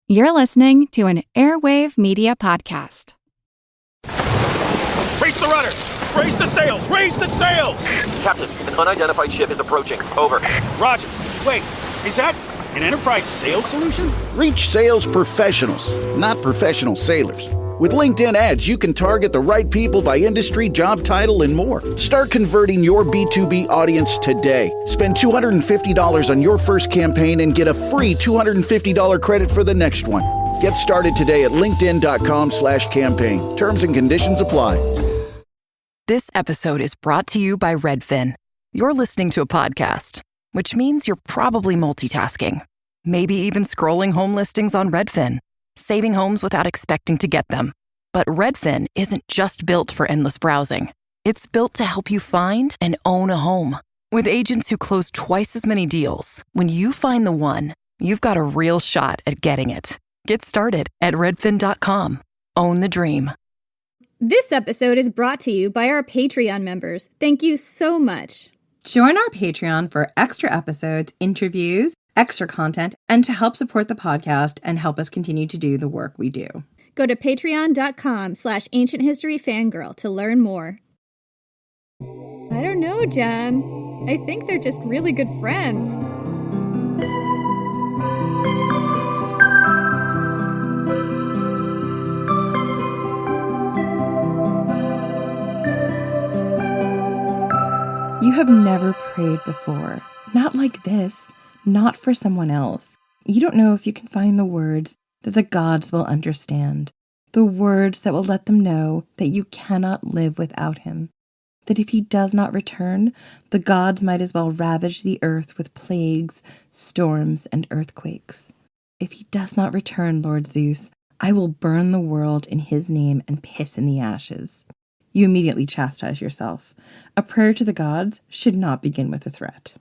You're listening to an Airwave Media Podcast. Raise the rudders! Raise the sails! Raise the sails! Captain, an unidentified ship is approaching. Over. Roger. Wait, is that an Enterprise sales solution? Reach sales professionals, not professional sailors. With LinkedIn ads, you can target the right people by industry, job title, and more. Start converting your B2B audience today. Spend $250 on your first campaign and get a free $250 credit for the next one. Get started today at linkedin.com/campaign. Terms and conditions apply. This episode is brought to you by Redfin. You're listening to a podcast, which means you're probably multitasking. Maybe even scrolling home listings on Redfin. Saving homes without expecting to get them. But Redfin isn't just built for endless browsing. It's built to help you find and own a home. With agents who close twice as many deals, when you find the one, you've got a real shot at getting it. Get started at redfin.com. Own the dream. This episode is brought to you by our Patreon members. Thank you so much. Join our Patreon for extra episodes, interviews, extra content, and to help support the podcast and help us continue to do the work we do. Go to patreon.com/ancienthistoryfangirl to learn more. I don't know, John. I think they're just really good friends. You have never prayed before. Not like this. Not for someone else. You don't know if you can find the words that the gods will understand. The words that will let them know that you cannot live without him. That if he does not return, the gods might as well ravage the earth with plagues, storms, and earthquakes. If he does not return, Lord Zeus, I will burn the world in his name and piss in the ashes. You immediately chastise yourself. A prayer to the gods should not begin with a threat.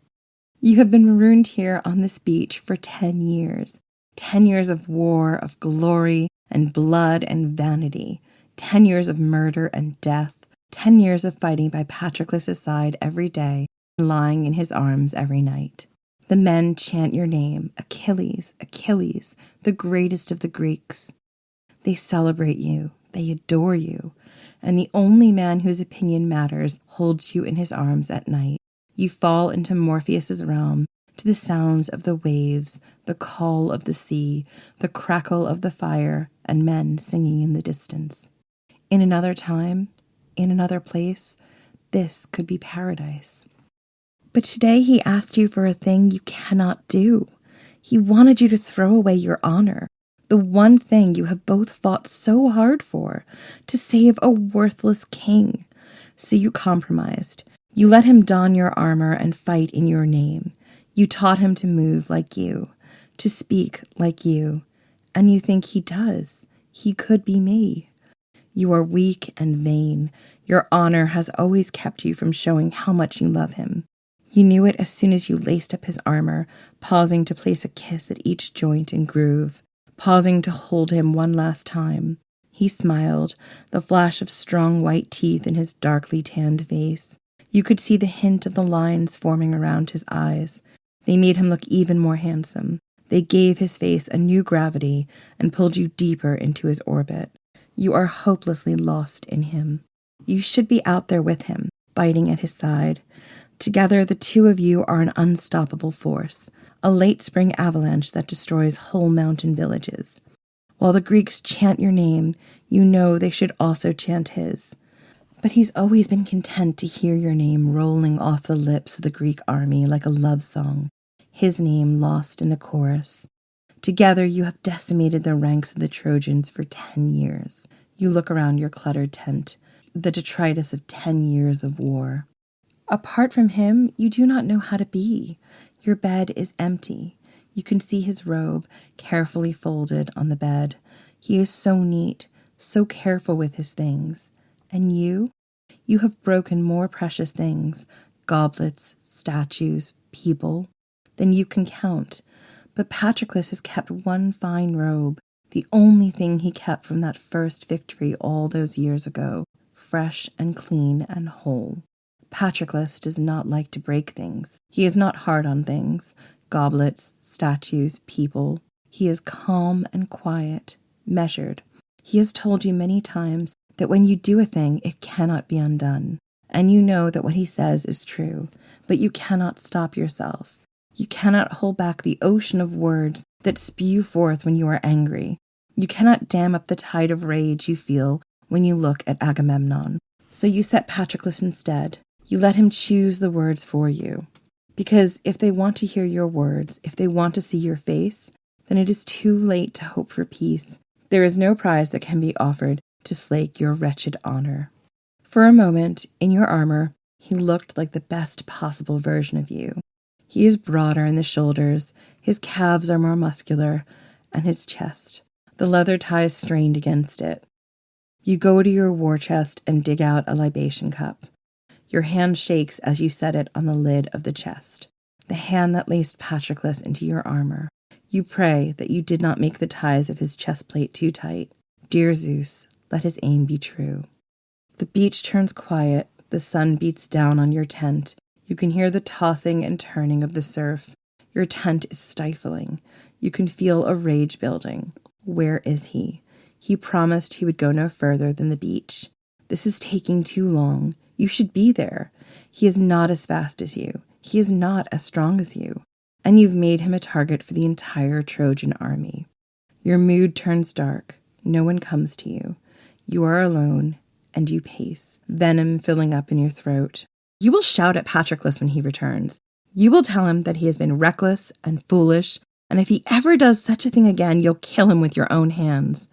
You have been marooned here on this beach for 10 years. 10 years of war, of glory, and blood and vanity. 10 years of murder and death. 10 years of fighting by Patroclus' side every day, and lying in his arms every night. The men chant your name, Achilles, Achilles, the greatest of the Greeks. They celebrate you, they adore you, and the only man whose opinion matters holds you in his arms at night. You fall into Morpheus's realm, to the sounds of the waves, the call of the sea, the crackle of the fire, and men singing in the distance. In another time, in another place, this could be paradise. But today he asked you for a thing you cannot do. He wanted you to throw away your honor, the one thing you have both fought so hard for, to save a worthless king. So you compromised. You let him don your armor and fight in your name. You taught him to move like you, to speak like you, and you think he does. He could be me. You are weak and vain. Your honor has always kept you from showing how much you love him. You knew it as soon as you laced up his armor, pausing to place a kiss at each joint and groove, pausing to hold him one last time. He smiled, the flash of strong white teeth in his darkly tanned face. You could see the hint of the lines forming around his eyes. They made him look even more handsome. They gave his face a new gravity and pulled you deeper into his orbit. You are hopelessly lost in him. You should be out there with him, fighting at his side. Together, the two of you are an unstoppable force, a late spring avalanche that destroys whole mountain villages. While the Greeks chant your name, you know they should also chant his. But he's always been content to hear your name rolling off the lips of the Greek army like a love song, his name lost in the chorus. Together you have decimated the ranks of the Trojans for 10 years. You look around your cluttered tent, the detritus of 10 years of war. Apart from him, you do not know how to be. Your bed is empty. You can see his robe, carefully folded on the bed. He is so neat, so careful with his things. And you have broken more precious things, goblets, statues, people, than you can count. But Patroclus has kept one fine robe, the only thing he kept from that first victory all those years ago, fresh and clean and whole. Patroclus does not like to break things. He is not hard on things, goblets, statues, people. He is calm and quiet, measured. He has told you many times that when you do a thing, it cannot be undone. And you know that what he says is true, but you cannot stop yourself. You cannot hold back the ocean of words that spew forth when you are angry. You cannot dam up the tide of rage you feel when you look at Agamemnon. So you set Patroclus instead. You let him choose the words for you. Because if they want to hear your words, if they want to see your face, then it is too late to hope for peace. There is no prize that can be offered to slake your wretched honor. For a moment, in your armor, he looked like the best possible version of you. He is broader in the shoulders, his calves are more muscular, and his chest. The leather ties strained against it. You go to your war chest and dig out a libation cup. Your hand shakes as you set it on the lid of the chest, the hand that laced Patroclus into your armor. You pray that you did not make the ties of his chest plate too tight. Dear Zeus, let his aim be true. The beach turns quiet, the sun beats down on your tent. You can hear the tossing and turning of the surf. Your tent is stifling. You can feel a rage building. Where is he? He promised he would go no further than the beach. This is taking too long. You should be there. He is not as fast as you. He is not as strong as you. And you've made him a target for the entire Trojan army. Your mood turns dark. No one comes to you. You are alone, and you pace, venom filling up in your throat. You will shout at Patroclus when he returns. You will tell him that he has been reckless and foolish, and if he ever does such a thing again, you'll kill him with your own hands.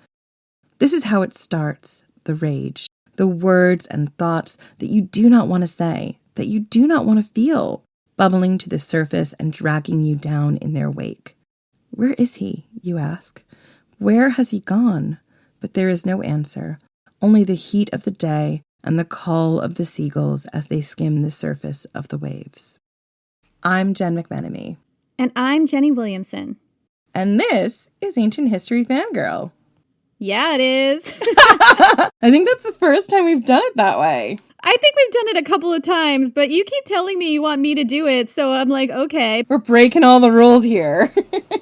This is how it starts, the rage, the words and thoughts that you do not want to say, that you do not want to feel, bubbling to the surface and dragging you down in their wake. Where is he, you ask? Where has he gone? But there is no answer, only the heat of the day and the call of the seagulls as they skim the surface of the waves. I'm Jen McMenemy. And I'm Jenny Williamson. And this is Ancient History Fangirl. Yeah, it is. I think that's the first time we've done it that way. I think we've done it a couple of times, but you keep telling me you want me to do it, so I'm like, okay. We're breaking all the rules here.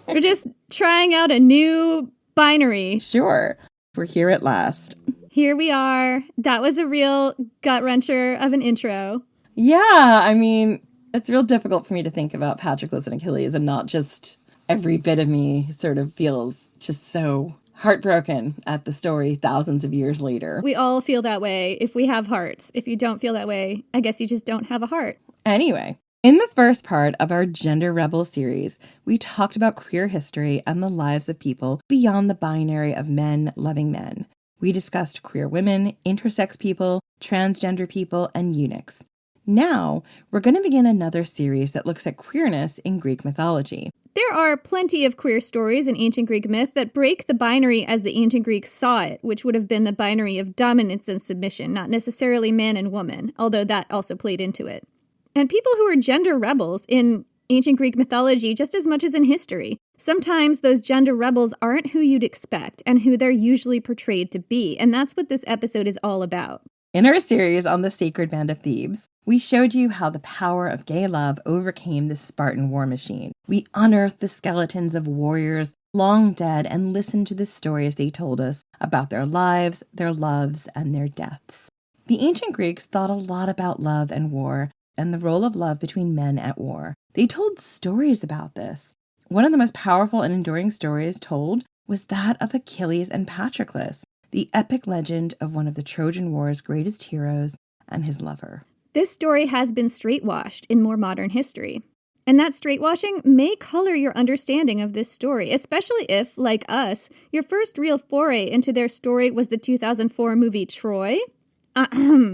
We're just trying out a new binary. Sure. We're here at last. Here we are. That was a real gut-wrencher of an intro. Yeah, I mean, it's real difficult for me to think about Patroclus and Achilles and not just every bit of me sort of feels just so heartbroken at the story thousands of years later. We all feel that way if we have hearts. If you don't feel that way, I guess you just don't have a heart. Anyway, in the first part of our Gender Rebel series, we talked about queer history and the lives of people beyond the binary of men loving men. We discussed queer women, intersex people, transgender people, and eunuchs. Now, we're going to begin another series that looks at queerness in Greek mythology. There are plenty of queer stories in ancient Greek myth that break the binary as the ancient Greeks saw it, which would have been the binary of dominance and submission, not necessarily man and woman, although that also played into it. And people who are gender rebels in ancient Greek mythology just as much as in history. Sometimes those gender rebels aren't who you'd expect and who they're usually portrayed to be, and that's what this episode is all about. In our series on the Sacred Band of Thebes, we showed you how the power of gay love overcame the Spartan war machine. We unearthed the skeletons of warriors long dead and listened to the stories they told us about their lives, their loves, and their deaths. The ancient Greeks thought a lot about love and war and the role of love between men at war. They told stories about this. One of the most powerful and enduring stories told was that of Achilles and Patroclus, the epic legend of one of the Trojan War's greatest heroes and his lover. This story has been straightwashed in more modern history. And that straightwashing may color your understanding of this story, especially if, like us, your first real foray into their story was the 2004 movie Troy.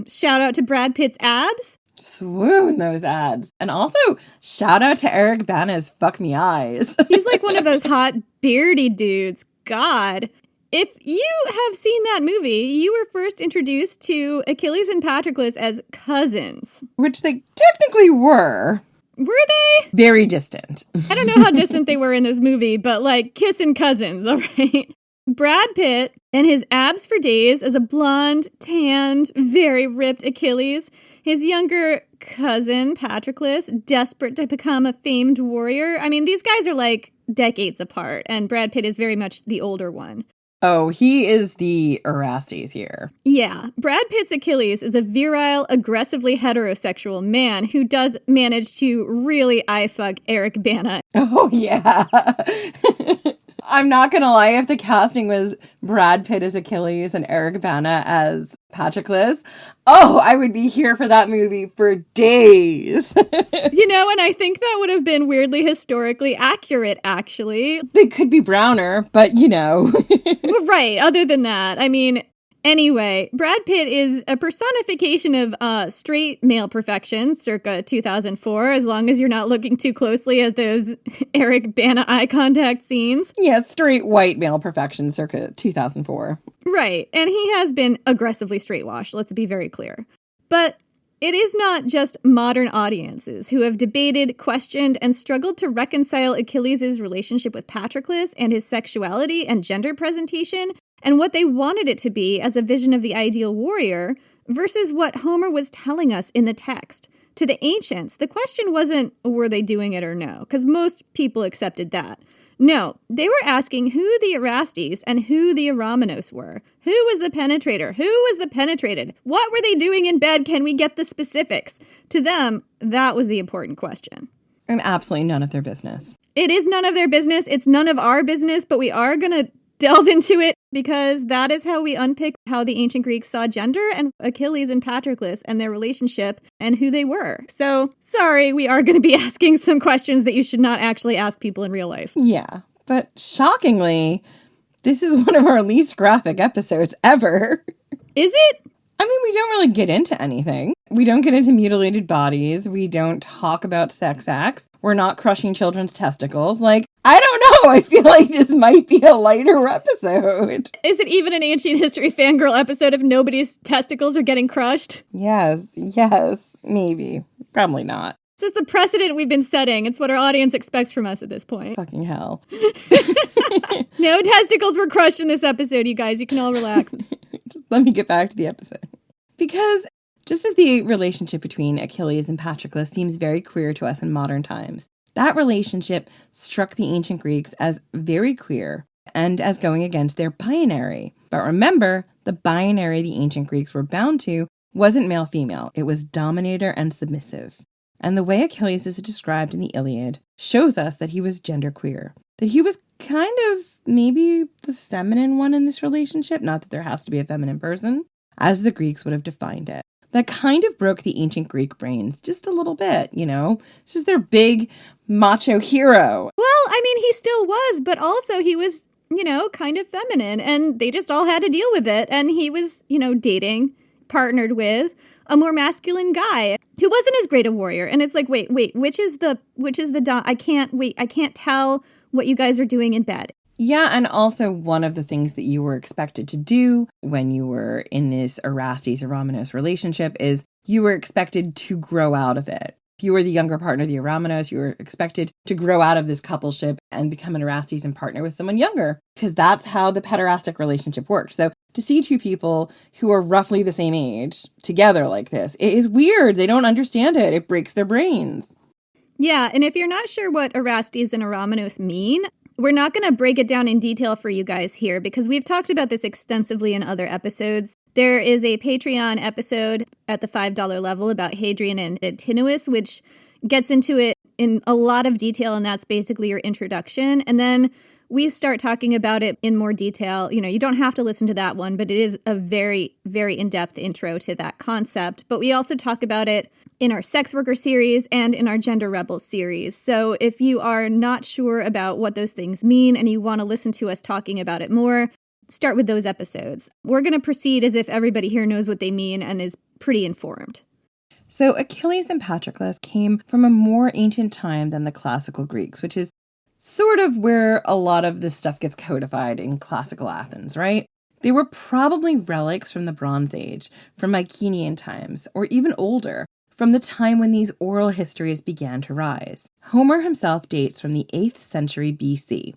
Shout out to Brad Pitt's abs. Swoon those ads. And also, shout out to Eric Bana's Fuck Me Eyes. He's like one of those hot, beardy dudes. God. If you have seen that movie, you were first introduced to Achilles and Patroclus as cousins. Which they technically were. Were they? Very distant. I don't know how distant they were in this movie, but like kissing cousins, all right? Brad Pitt and his abs for days as a blonde, tanned, very ripped Achilles. His younger cousin, Patroclus, desperate to become a famed warrior. I mean, these guys are like decades apart, and Brad Pitt is very much the older one. Oh, he is the Erastes here. Yeah, Brad Pitt's Achilles is a virile, aggressively heterosexual man who does manage to really eye-fuck Eric Bana. Oh, yeah. I'm not gonna lie, if the casting was Brad Pitt as Achilles and Eric Bana as Patroclus, I would be here for that movie for days. And I think that would have been weirdly historically accurate, actually. They could be browner, but Right, other than that, I mean, anyway, Brad Pitt is a personification of straight male perfection, circa 2004, as long as you're not looking too closely at those Eric Bana eye contact scenes. Yeah, straight white male perfection, circa 2004. Right, and he has been aggressively straightwashed, let's be very clear. But it is not just modern audiences who have debated, questioned, and struggled to reconcile Achilles' relationship with Patroclus and his sexuality and gender presentation, and what they wanted it to be as a vision of the ideal warrior, versus what Homer was telling us in the text. To the ancients, the question wasn't, were they doing it or no? Because most people accepted that. No, they were asking who the Erastes and who the Eromenos were. Who was the penetrator? Who was the penetrated? What were they doing in bed? Can we get the specifics? To them, that was the important question. And absolutely none of their business. It is none of their business. It's none of our business, but we are going to delve into it because that is how we unpick how the ancient Greeks saw gender and Achilles and Patroclus and their relationship and who they were. So, sorry, we are going to be asking some questions that you should not actually ask people in real life. Yeah, but shockingly, this is one of our least graphic episodes ever. Is it? I mean, we don't really get into anything. We don't get into mutilated bodies. We don't talk about sex acts. We're not crushing children's testicles. I don't know. I feel like this might be a lighter episode. Is it even an ancient history fangirl episode if nobody's testicles are getting crushed? Yes, maybe. Probably not. This is the precedent we've been setting. It's what our audience expects from us at this point. Fucking hell. No testicles were crushed in this episode, you guys. You can all relax. Let me get back to the episode. Because just as the relationship between Achilles and Patroclus seems very queer to us in modern times, that relationship struck the ancient Greeks as very queer and as going against their binary. But remember, the binary the ancient Greeks were bound to wasn't male-female. It was dominator and submissive. And the way Achilles is described in the Iliad shows us that he was genderqueer. That he was kind of maybe the feminine one in this relationship. Not that there has to be a feminine person, as the Greeks would have defined it. That kind of broke the ancient Greek brains just a little bit, This is their big macho hero. Well, I mean, he still was, but also he was, kind of feminine, and they just all had to deal with it. And he was, dating, partnered with a more masculine guy who wasn't as great a warrior. And it's like, wait, which is the I can't tell what you guys are doing in bed. Yeah, and also one of the things that you were expected to do when you were in this Erastes-Eromenos relationship is you were expected to grow out of it. If you were the younger partner of the Eromenos, you were expected to grow out of this coupleship and become an Erastes and partner with someone younger, because that's how the pederastic relationship works. So to see two people who are roughly the same age together like this, it is weird. They don't understand it. It breaks their brains. Yeah, and if you're not sure what Erastes and Eromenos mean, we're not going to break it down in detail for you guys here because we've talked about this extensively in other episodes. There is a Patreon episode at the $5 level about Hadrian and Antinous, which gets into it in a lot of detail, and that's basically your introduction. And then we start talking about it in more detail. You don't have to listen to that one, but it is a very, very in-depth intro to that concept. But we also talk about it in our sex worker series and in our gender rebel series. So if you are not sure about what those things mean and you want to listen to us talking about it more, start with those episodes. We're going to proceed as if everybody here knows what they mean and is pretty informed. So Achilles and Patroclus came from a more ancient time than the classical Greeks, which is sort of where a lot of this stuff gets codified in classical Athens, right? They were probably relics from the Bronze Age, from Mycenaean times, or even older, from the time when these oral histories began to rise. Homer himself dates from the 8th century BC,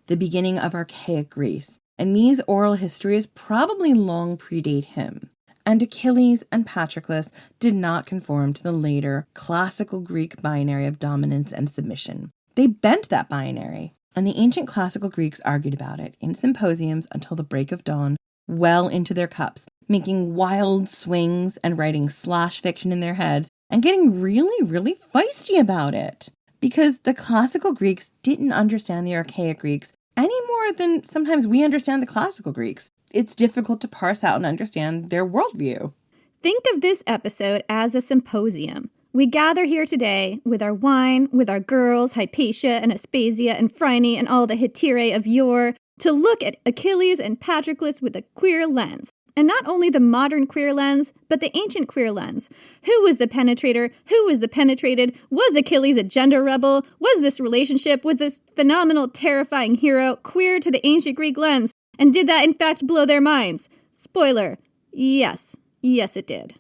the beginning of archaic Greece, and these oral histories probably long predate him. And Achilles and Patroclus did not conform to the later classical Greek binary of dominance and submission. They bent that binary, and the ancient classical Greeks argued about it in symposiums until the break of dawn, well into their cups, making wild swings and writing slash fiction in their heads and getting really, really feisty about it. Because the classical Greeks didn't understand the archaic Greeks any more than sometimes we understand the classical Greeks. It's difficult to parse out and understand their worldview. Think of this episode as a symposium. We gather here today with our wine, with our girls, Hypatia and Aspasia and Phryne and all the hetairæ of yore, to look at Achilles and Patroclus with a queer lens. And not only the modern queer lens, but the ancient queer lens. Who was the penetrator? Who was the penetrated? Was Achilles a gender rebel? Was this relationship, was this phenomenal, terrifying hero queer to the ancient Greek lens? And did that in fact blow their minds? Spoiler, yes. Yes, it did.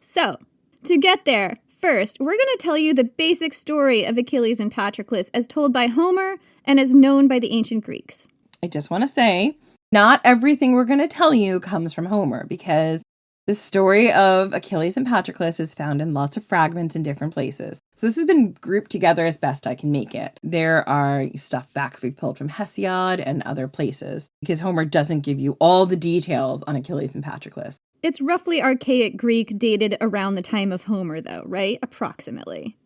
So, to get there, first, we're going to tell you the basic story of Achilles and Patroclus as told by Homer and as known by the ancient Greeks. I just want to say, not everything we're going to tell you comes from Homer, because the story of Achilles and Patroclus is found in lots of fragments in different places. So this has been grouped together as best I can make it. There are facts we've pulled from Hesiod and other places, because Homer doesn't give you all the details on Achilles and Patroclus. It's roughly archaic Greek, dated around the time of Homer, though, right? Approximately.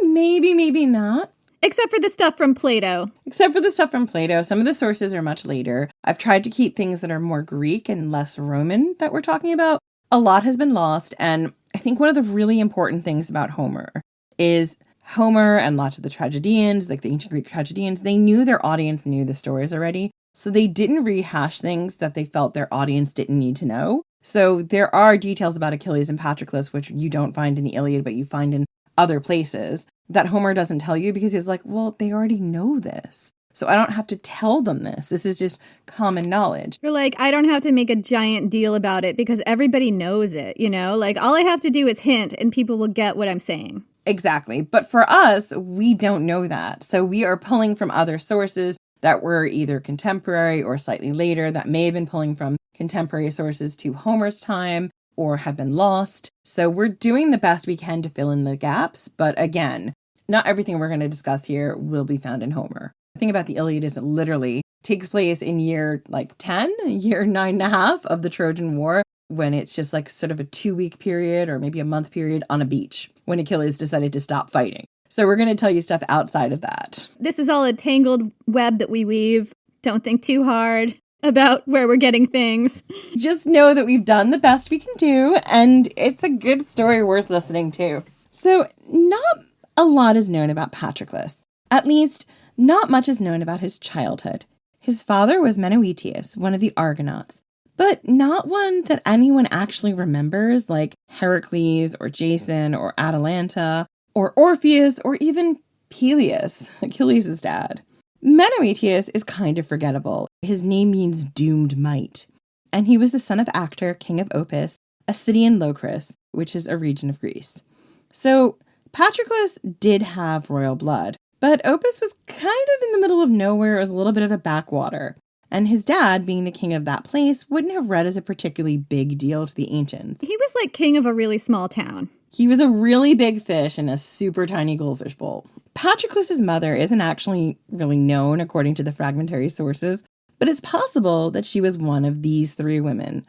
Maybe, maybe not. Except for the stuff from Plato. Some of the sources are much later. I've tried to keep things that are more Greek and less Roman that we're talking about. A lot has been lost, and I think one of the really important things about Homer is Homer and lots of the tragedians, like the ancient Greek tragedians, they knew their audience knew the stories already, so they didn't rehash things that they felt their audience didn't need to know. So there are details about Achilles and Patroclus, which you don't find in the Iliad, but you find in other places, that Homer doesn't tell you because he's like, well, they already know this. So I don't have to tell them this. This is just common knowledge. You're like, I don't have to make a giant deal about it because everybody knows it, you know? Like, all I have to do is hint and people will get what I'm saying. Exactly. But for us, we don't know that. So we are pulling from other sources that were either contemporary or slightly later, that may have been pulling from contemporary sources to Homer's time or have been lost. So we're doing the best we can to fill in the gaps. But again, not everything we're going to discuss here will be found in Homer. The thing about the Iliad is it literally takes place in year 10, year 9.5 of the Trojan War, when it's just like sort of a 2-week period or maybe a month period on a beach when Achilles decided to stop fighting. So we're going to tell you stuff outside of that. This is all a tangled web that we weave. Don't think too hard about where we're getting things. Just know that we've done the best we can do, and it's a good story worth listening to. So not a lot is known about Patroclus. At least, not much is known about his childhood. His father was Menoetius, one of the Argonauts, but not one that anyone actually remembers, like Heracles or Jason or Atalanta or Orpheus or even Peleus, Achilles' dad. Menoetius is kind of forgettable. His name means doomed might. And he was the son of Actor, king of Opis, a city in Locris, which is a region of Greece. So Patroclus did have royal blood, but Opis was kind of in the middle of nowhere. It was a little bit of a backwater. And his dad, being the king of that place, wouldn't have read as a particularly big deal to the ancients. He was like king of a really small town. He was a really big fish in a super tiny goldfish bowl. Patroclus' mother isn't actually really known according to the fragmentary sources, but it's possible that she was one of these 3 women,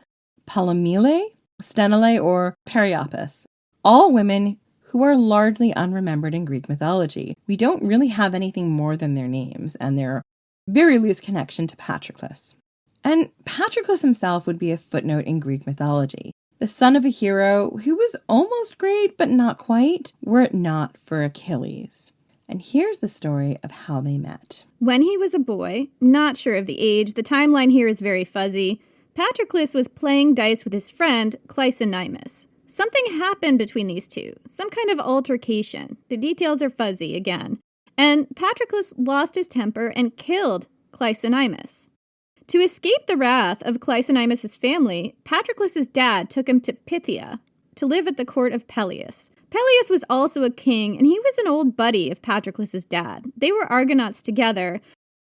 Polymele, Sthenelais, or Periapus, all women who are largely unremembered in Greek mythology. We don't really have anything more than their names and their very loose connection to Patroclus. And Patroclus himself would be a footnote in Greek mythology, the son of a hero who was almost great but not quite, were it not for Achilles. And here's the story of how they met. When he was a boy, not sure of the age, the timeline here is very fuzzy, Patroclus was playing dice with his friend Cleisonimus. Something happened between these two, some kind of altercation. The details are fuzzy again. And Patroclus lost his temper and killed Cleisonimus. To escape the wrath of Cleisonimus' family, Patroclus' dad took him to Pythia to live at the court of Peleus. Peleus was also a king, and he was an old buddy of Patroclus' dad. They were Argonauts together.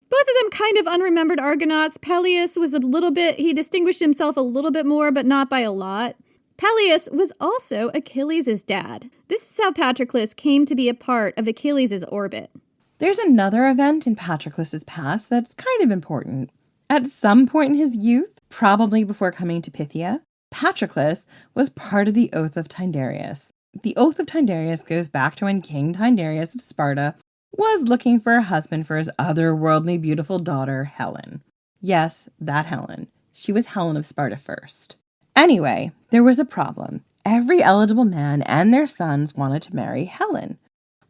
Both of them kind of unremembered Argonauts. Peleus was he distinguished himself a little bit more, but not by a lot. Peleus was also Achilles' dad. This is how Patroclus came to be a part of Achilles' orbit. There's another event in Patroclus' past that's kind of important. At some point in his youth, probably before coming to Phthia, Patroclus was part of the Oath of Tyndareus. The Oath of Tyndareus goes back to when King Tyndareus of Sparta was looking for a husband for his otherworldly beautiful daughter, Helen. Yes, that Helen. She was Helen of Sparta first. Anyway, there was a problem. Every eligible man and their sons wanted to marry Helen.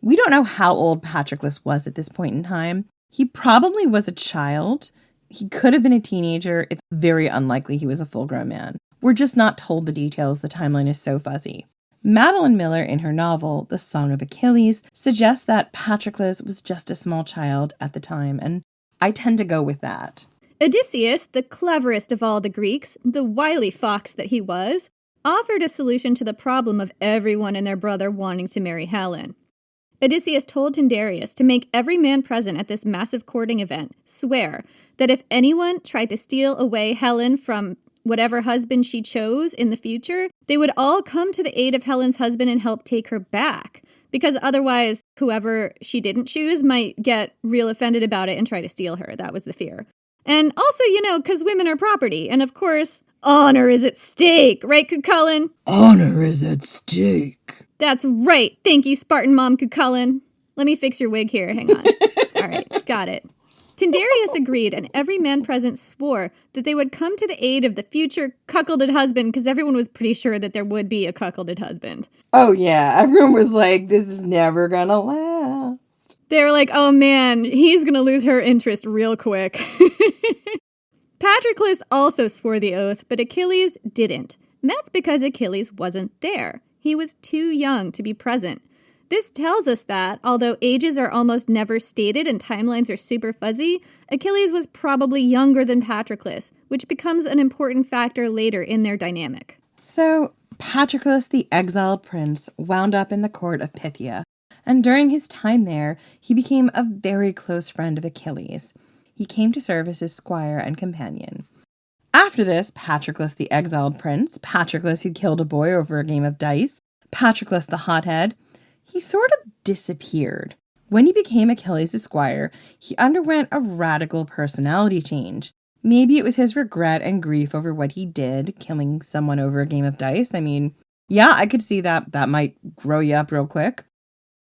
We don't know how old Patroclus was at this point in time. He probably was a child. He could have been a teenager. It's very unlikely he was a full-grown man. We're just not told the details. The timeline is so fuzzy. Madeline Miller, in her novel, The Song of Achilles, suggests that Patroclus was just a small child at the time, and I tend to go with that. Odysseus, the cleverest of all the Greeks, the wily fox that he was, offered a solution to the problem of everyone and their brother wanting to marry Helen. Odysseus told Tyndareus to make every man present at this massive courting event swear that if anyone tried to steal away Helen from whatever husband she chose in the future, they would all come to the aid of Helen's husband and help take her back. Because otherwise, whoever she didn't choose might get real offended about it and try to steal her. That was the fear. And also, because women are property. And of course, honor is at stake. Right, Cucullin? Honor is at stake. That's right. Thank you, Spartan Mom Cucullin. Let me fix your wig here. Hang on. All right, got it. Tyndareus agreed, and every man present swore that they would come to the aid of the future cuckolded husband, because everyone was pretty sure that there would be a cuckolded husband. Oh, yeah. Everyone was like, this is never gonna last. They were like, oh man, he's gonna lose her interest real quick. Patroclus also swore the oath, but Achilles didn't. And that's because Achilles wasn't there. He was too young to be present. This tells us that, although ages are almost never stated and timelines are super fuzzy, Achilles was probably younger than Patroclus, which becomes an important factor later in their dynamic. So, Patroclus, the exiled prince, wound up in the court of Phthia, and during his time there, he became a very close friend of Achilles. He came to serve as his squire and companion. After this, Patroclus, the exiled prince, Patroclus who killed a boy over a game of dice, Patroclus the hothead, he sort of disappeared. When he became Achilles' squire, he underwent a radical personality change. Maybe it was his regret and grief over what he did, killing someone over a game of dice. I mean, yeah, I could see that might grow you up real quick.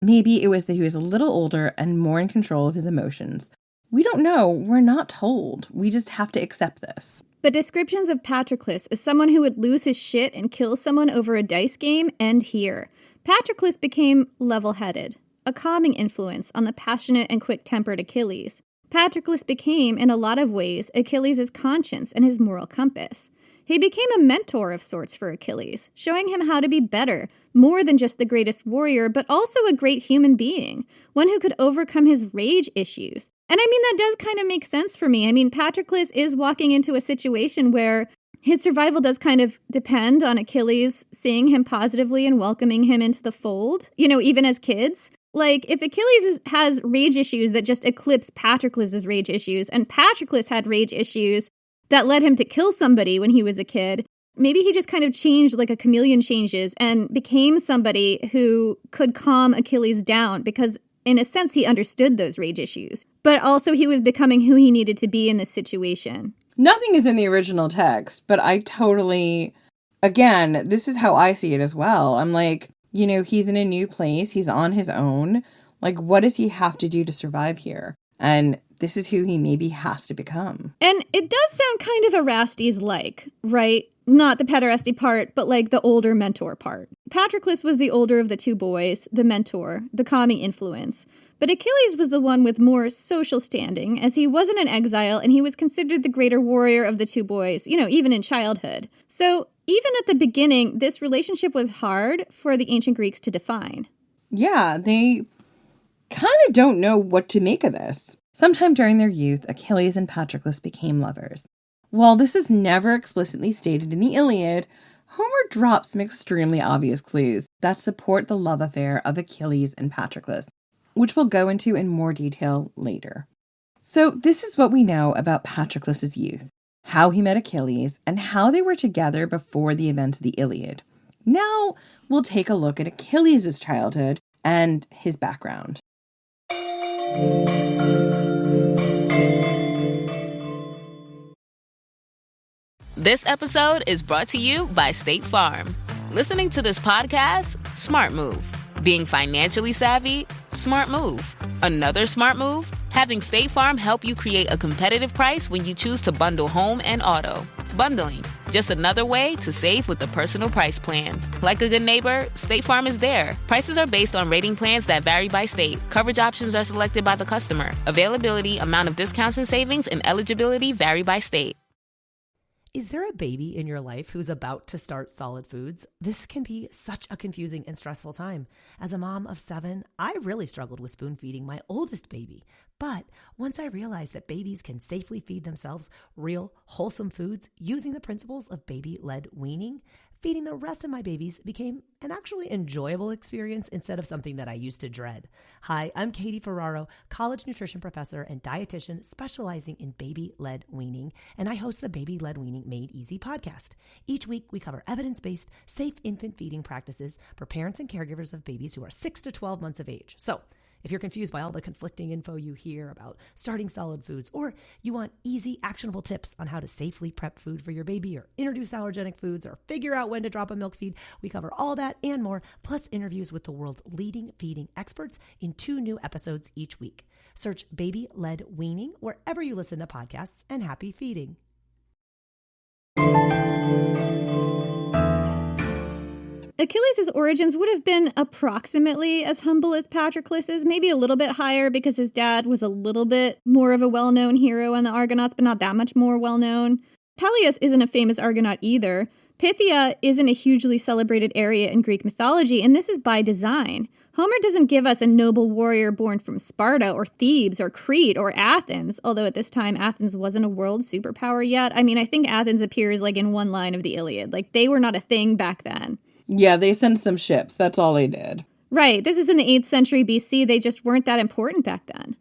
Maybe it was that he was a little older and more in control of his emotions. We don't know. We're not told. We just have to accept this. But descriptions of Patroclus as someone who would lose his shit and kill someone over a dice game end here. Patroclus became level-headed, a calming influence on the passionate and quick-tempered Achilles. Patroclus became, in a lot of ways, Achilles' conscience and his moral compass. He became a mentor of sorts for Achilles, showing him how to be better, more than just the greatest warrior, but also a great human being, one who could overcome his rage issues. And I mean, that does kind of make sense for me. I mean, Patroclus is walking into a situation where his survival does kind of depend on Achilles seeing him positively and welcoming him into the fold, even as kids. Like, if Achilles has rage issues that just eclipse Patroclus's rage issues, and Patroclus had rage issues that led him to kill somebody when he was a kid, maybe he just kind of changed like a chameleon changes and became somebody who could calm Achilles down because, in a sense, he understood those rage issues. But also he was becoming who he needed to be in this situation. Nothing is in the original text, but I totally, again, this is how I see it as well. I'm like, he's in a new place. He's on his own. Like, what does he have to do to survive here? And this is who he maybe has to become. And it does sound kind of Erastes-like, right? Not the pederasty part, but like the older mentor part. Patroclus was the older of the two boys, the mentor, the calming influence. But Achilles was the one with more social standing, as he wasn't an exile and he was considered the greater warrior of the two boys, even in childhood. So even at the beginning, this relationship was hard for the ancient Greeks to define. Yeah, they kind of don't know what to make of this. Sometime during their youth, Achilles and Patroclus became lovers. While this is never explicitly stated in the Iliad, Homer drops some extremely obvious clues that support the love affair of Achilles and Patroclus, which we'll go into in more detail later. So this is what we know about Patroclus's youth, how he met Achilles, and how they were together before the events of the Iliad. Now we'll take a look at Achilles' childhood and his background. This episode is brought to you by State Farm. Listening to this podcast? Smart move. Being financially savvy? Smart move. Another smart move? Having State Farm help you create a competitive price when you choose to bundle home and auto. Bundling, just another way to save with the Personal Price Plan. Like a good neighbor, State Farm is there. Prices are based on rating plans that vary by state. Coverage options are selected by the customer. Availability, amount of discounts and savings, and eligibility vary by state. Is there a baby in your life who's about to start solid foods? This can be such a confusing and stressful time. As a mom of 7, I really struggled with spoon feeding my oldest baby. But once I realized that babies can safely feed themselves real, wholesome foods using the principles of baby-led weaning, feeding the rest of my babies became an actually enjoyable experience instead of something that I used to dread. Hi, I'm Katie Ferraro, college nutrition professor and dietitian specializing in baby-led weaning, and I host the Baby-Led Weaning Made Easy podcast. Each week, we cover evidence-based, safe infant feeding practices for parents and caregivers of babies who are 6 to 12 months of age. So, if you're confused by all the conflicting info you hear about starting solid foods, or you want easy, actionable tips on how to safely prep food for your baby, or introduce allergenic foods, or figure out when to drop a milk feed, we cover all that and more, plus interviews with the world's leading feeding experts in 2 new episodes each week. Search Baby-Led Weaning wherever you listen to podcasts, and happy feeding. Achilles' origins would have been approximately as humble as Patroclus's, maybe a little bit higher because his dad was a little bit more of a well-known hero on the Argonauts, but not that much more well-known. Peleus isn't a famous Argonaut either. Phthia isn't a hugely celebrated area in Greek mythology, and this is by design. Homer doesn't give us a noble warrior born from Sparta or Thebes or Crete or Athens, although at this time Athens wasn't a world superpower yet. I mean, I think Athens appears like in one line of the Iliad. Like, they were not a thing back then. Yeah, they sent some ships. That's all they did. Right. This is in the 8th century BC. They just weren't that important back then.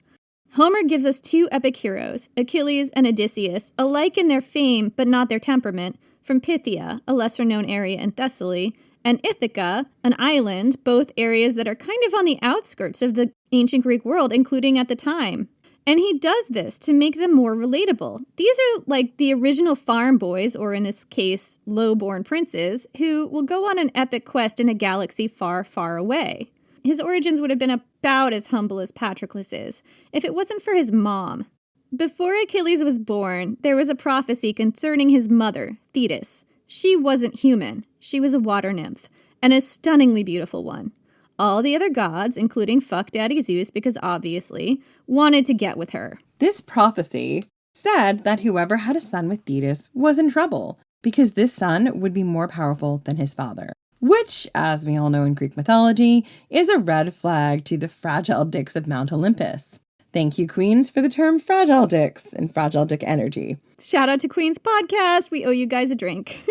Homer gives us 2 epic heroes, Achilles and Odysseus, alike in their fame but not their temperament, from Phthia, a lesser-known area in Thessaly, and Ithaca, an island, both areas that are kind of on the outskirts of the ancient Greek world, including at the time. And he does this to make them more relatable. These are like the original farm boys, or in this case, low-born princes, who will go on an epic quest in a galaxy far, far away. His origins would have been about as humble as Patroclus is, if it wasn't for his mom. Before Achilles was born, there was a prophecy concerning his mother, Thetis. She wasn't human. She was a water nymph, and a stunningly beautiful one. All the other gods, including Fuck Daddy Zeus, because obviously, wanted to get with her. This prophecy said that whoever had a son with Thetis was in trouble, because this son would be more powerful than his father. Which, as we all know in Greek mythology, is a red flag to the fragile dicks of Mount Olympus. Thank you, Queens, for the term fragile dicks and fragile dick energy. Shout out to Queen's Podcast. We owe you guys a drink.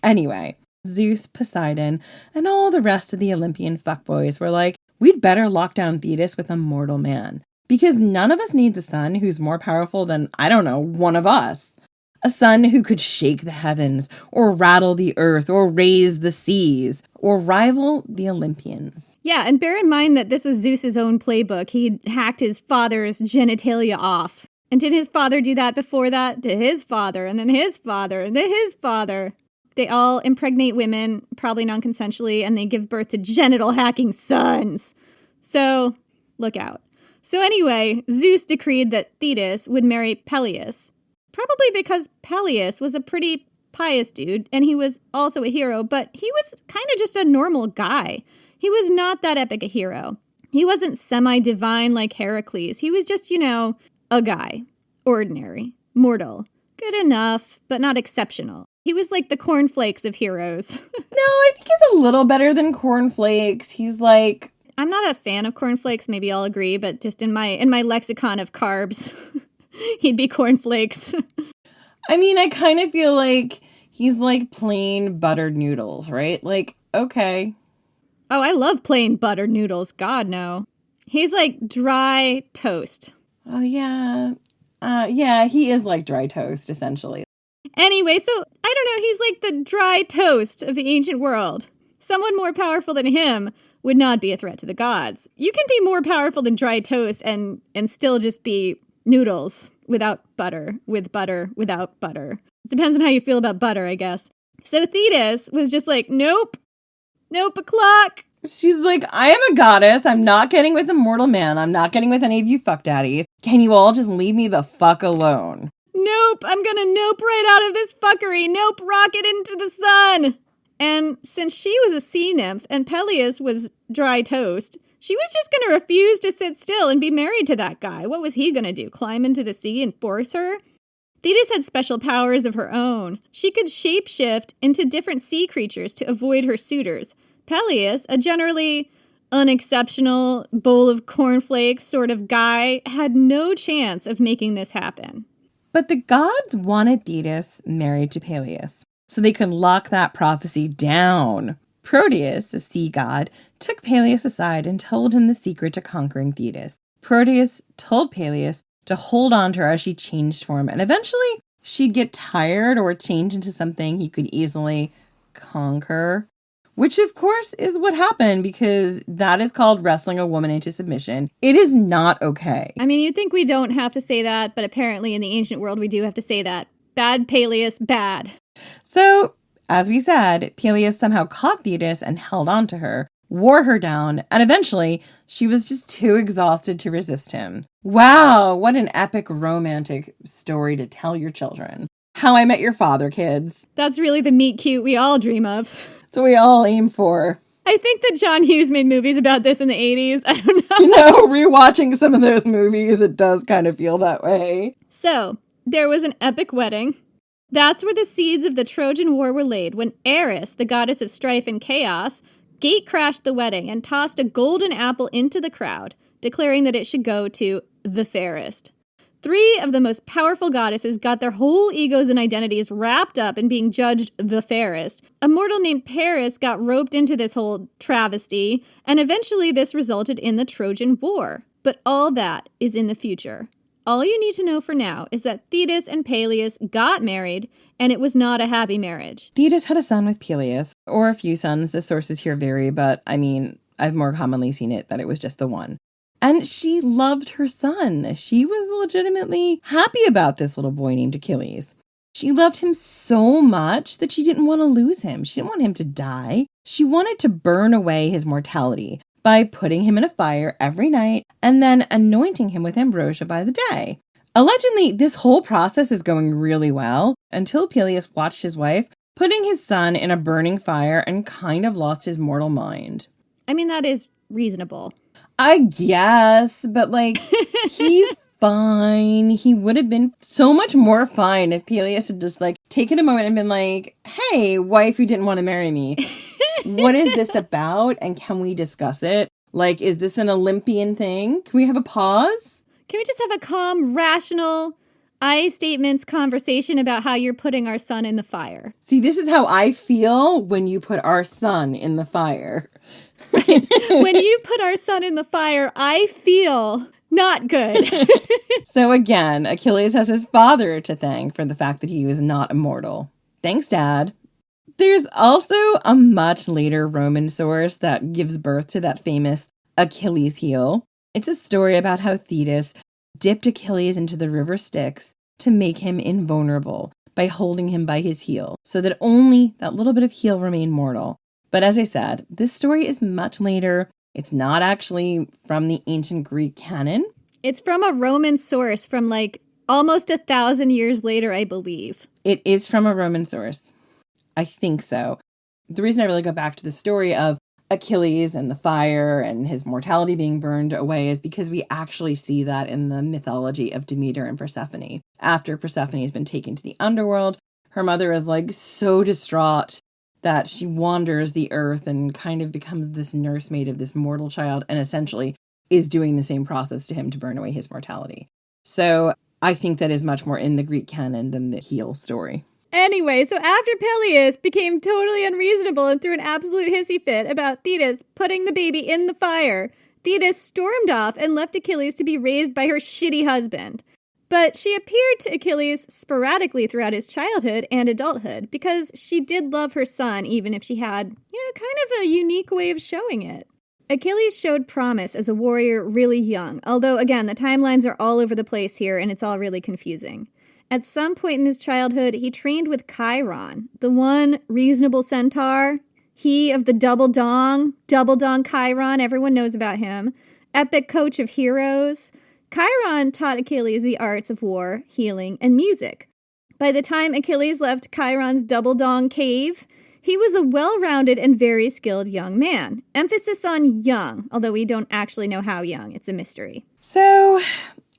Anyway, Zeus, Poseidon, and all the rest of the Olympian fuckboys were like, we'd better lock down Thetis with a mortal man. Because none of us needs a son who's more powerful than, I don't know, one of us. A son who could shake the heavens, or rattle the earth, or raise the seas, or rival the Olympians. Yeah, and bear in mind that this was Zeus's own playbook. He hacked his father's genitalia off. And did his father do that before that? To his father, and then his father, and then his father. They all impregnate women, probably non-consensually, and they give birth to genital hacking sons. So, look out. So anyway, Zeus decreed that Thetis would marry Peleus. Probably because Peleus was a pretty pious dude, and he was also a hero, but he was kind of just a normal guy. He was not that epic a hero. He wasn't semi-divine like Heracles. He was just, a guy. Ordinary. Mortal. Good enough, but not exceptional. He was like the cornflakes of heroes. No, I think he's a little better than cornflakes. He's like... I'm not a fan of cornflakes, maybe I'll agree, but just in my lexicon of carbs, he'd be cornflakes. I mean, I kind of feel like he's like plain buttered noodles, right? Like, okay. Oh, I love plain buttered noodles. God, no. He's like dry toast. Oh, yeah. Yeah, he is like dry toast, essentially. Anyway, so, I don't know, he's like the dry toast of the ancient world. Someone more powerful than him would not be a threat to the gods. You can be more powerful than dry toast and still just be noodles without butter, with butter, without butter. It depends on how you feel about butter, I guess. So Thetis was just like, nope, o'clock. She's like, I am a goddess. I'm not getting with a mortal man. I'm not getting with any of you fuck daddies. Can you all just leave me the fuck alone? Nope, I'm gonna nope right out of this fuckery. Nope, rocket into the sun. And since she was a sea nymph and Peleus was dry toast, she was just gonna refuse to sit still and be married to that guy. What was he gonna do, climb into the sea and force her? Thetis had special powers of her own. She could shapeshift into different sea creatures to avoid her suitors. Peleus, a generally unexceptional bowl of cornflakes sort of guy, had no chance of making this happen. But the gods wanted Thetis married to Peleus, so they could lock that prophecy down. Proteus, a sea god, took Peleus aside and told him the secret to conquering Thetis. Proteus told Peleus to hold on to her as she changed form, and eventually she'd get tired or change into something he could easily conquer. Which, of course, is what happened, because that is called wrestling a woman into submission. It is not okay. I mean, you'd think we don't have to say that, but apparently in the ancient world we do have to say that. Bad Peleus, bad. So, as we said, Peleus somehow caught Thetis and held on to her, wore her down, and eventually she was just too exhausted to resist him. Wow, what an epic romantic story to tell your children. How I Met Your Father, kids. That's really the meet cute we all dream of. That's what we all aim for. I think that John Hughes made movies about this in the 80s. I don't know. You know, rewatching some of those movies, it does kind of feel that way. So, there was an epic wedding. That's where the seeds of the Trojan War were laid when Eris, the goddess of strife and chaos, gate-crashed the wedding and tossed a golden apple into the crowd, declaring that it should go to the fairest. 3 of the most powerful goddesses got their whole egos and identities wrapped up in being judged the fairest. A mortal named Paris got roped into this whole travesty, and eventually this resulted in the Trojan War. But all that is in the future. All you need to know for now is that Thetis and Peleus got married, and it was not a happy marriage. Thetis had a son with Peleus, or a few sons. The sources here vary, but I mean, I've more commonly seen it that it was just the one. And she loved her son. She was legitimately happy about this little boy named Achilles. She loved him so much that she didn't want to lose him. She didn't want him to die. She wanted to burn away his mortality by putting him in a fire every night and then anointing him with ambrosia by the day. Allegedly, this whole process is going really well until Peleus watched his wife putting his son in a burning fire and kind of lost his mortal mind. I mean, that is reasonable. I guess, but like, he's fine. He would have been so much more fine if Peleus had just like taken a moment and been like, hey, wife who didn't want to marry me, what is this about? And can we discuss it? Like, is this an Olympian thing? Can we have a pause? Can we just have a calm, rational, I statements conversation about how you're putting our son in the fire? See, this is how I feel when you put our son in the fire. When you put our son in the fire, I feel not good. So again, Achilles has his father to thank for the fact that he was not immortal. Thanks, Dad. There's also a much later Roman source that gives birth to that famous Achilles heel. It's a story about how Thetis dipped Achilles into the river Styx to make him invulnerable by holding him by his heel, so that only that little bit of heel remained mortal. But as I said, this story is much later. It's not actually from the ancient Greek canon. It's from a Roman source from like almost 1,000 years later, I believe. It is from a Roman source. I think so. The reason I really go back to the story of Achilles and the fire and his mortality being burned away is because we actually see that in the mythology of Demeter and Persephone. After Persephone has been taken to the underworld, her mother is like so distraught that she wanders the earth and kind of becomes this nursemaid of this mortal child and essentially is doing the same process to him to burn away his mortality. So I think that is much more in the Greek canon than the heel story. Anyway, so after Peleus became totally unreasonable and threw an absolute hissy fit about Thetis putting the baby in the fire, Thetis stormed off and left Achilles to be raised by her shitty husband. But she appeared to Achilles sporadically throughout his childhood and adulthood because she did love her son, even if she had, kind of a unique way of showing it. Achilles showed promise as a warrior really young, although, again, the timelines are all over the place here and it's all really confusing. At some point in his childhood, he trained with Chiron, the one reasonable centaur. He of the double dong Chiron, everyone knows about him. Epic coach of heroes. Chiron taught Achilles the arts of war, healing, and music. By the time Achilles left Chiron's double dong cave, he was a well-rounded and very skilled young man. Emphasis on young, although we don't actually know how young. It's a mystery. So,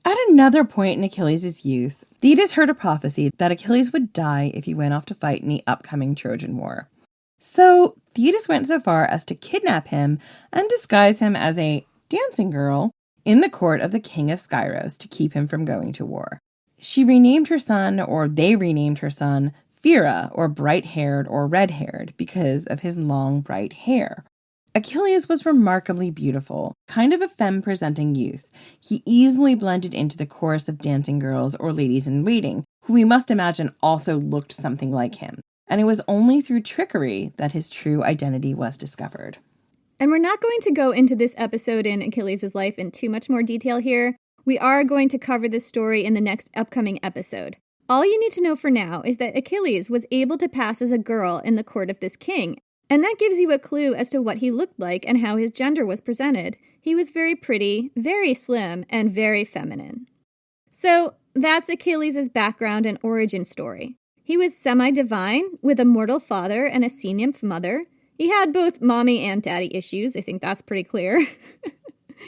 at another point in Achilles' youth, Thetis heard a prophecy that Achilles would die if he went off to fight in the upcoming Trojan War. So, Thetis went so far as to kidnap him and disguise him as a dancing girl in the court of the king of Skyros to keep him from going to war. She renamed her son, or they renamed her son, Phaera, or bright-haired or red-haired, because of his long, bright hair. Achilles was remarkably beautiful, kind of a femme-presenting youth. He easily blended into the chorus of dancing girls or ladies-in-waiting, who we must imagine also looked something like him. And it was only through trickery that his true identity was discovered. And we're not going to go into this episode in Achilles' life in too much more detail here. We are going to cover this story in the next upcoming episode. All you need to know for now is that Achilles was able to pass as a girl in the court of this king, and that gives you a clue as to what he looked like and how his gender was presented. He was very pretty, very slim, and very feminine. So that's Achilles' background and origin story. He was semi-divine, with a mortal father and a sea nymph mother. He had both mommy and daddy issues. I think that's pretty clear.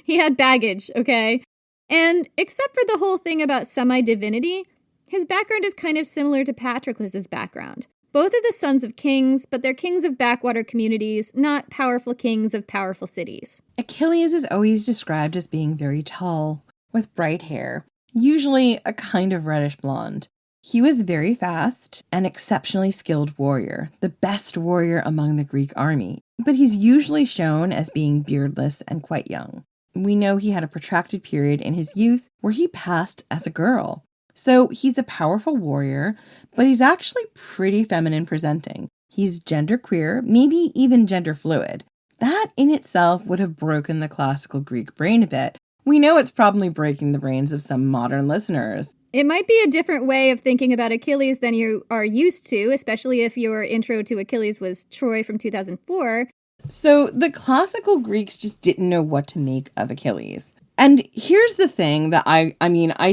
He had baggage, okay? And except for the whole thing about semi-divinity, his background is kind of similar to Patroclus' background. Both are the sons of kings, but they're kings of backwater communities, not powerful kings of powerful cities. Achilles is always described as being very tall, with bright hair, usually a kind of reddish blonde. He was very fast, an exceptionally skilled warrior, the best warrior among the Greek army, but he's usually shown as being beardless and quite young. We know he had a protracted period in his youth where he passed as a girl. So he's a powerful warrior, but he's actually pretty feminine presenting. He's genderqueer, maybe even gender fluid. That in itself would have broken the classical Greek brain a bit. We know it's probably breaking the brains of some modern listeners. It might be a different way of thinking about Achilles than you are used to, especially if your intro to Achilles was Troy from 2004. So the classical Greeks just didn't know what to make of Achilles. And here's the thing that I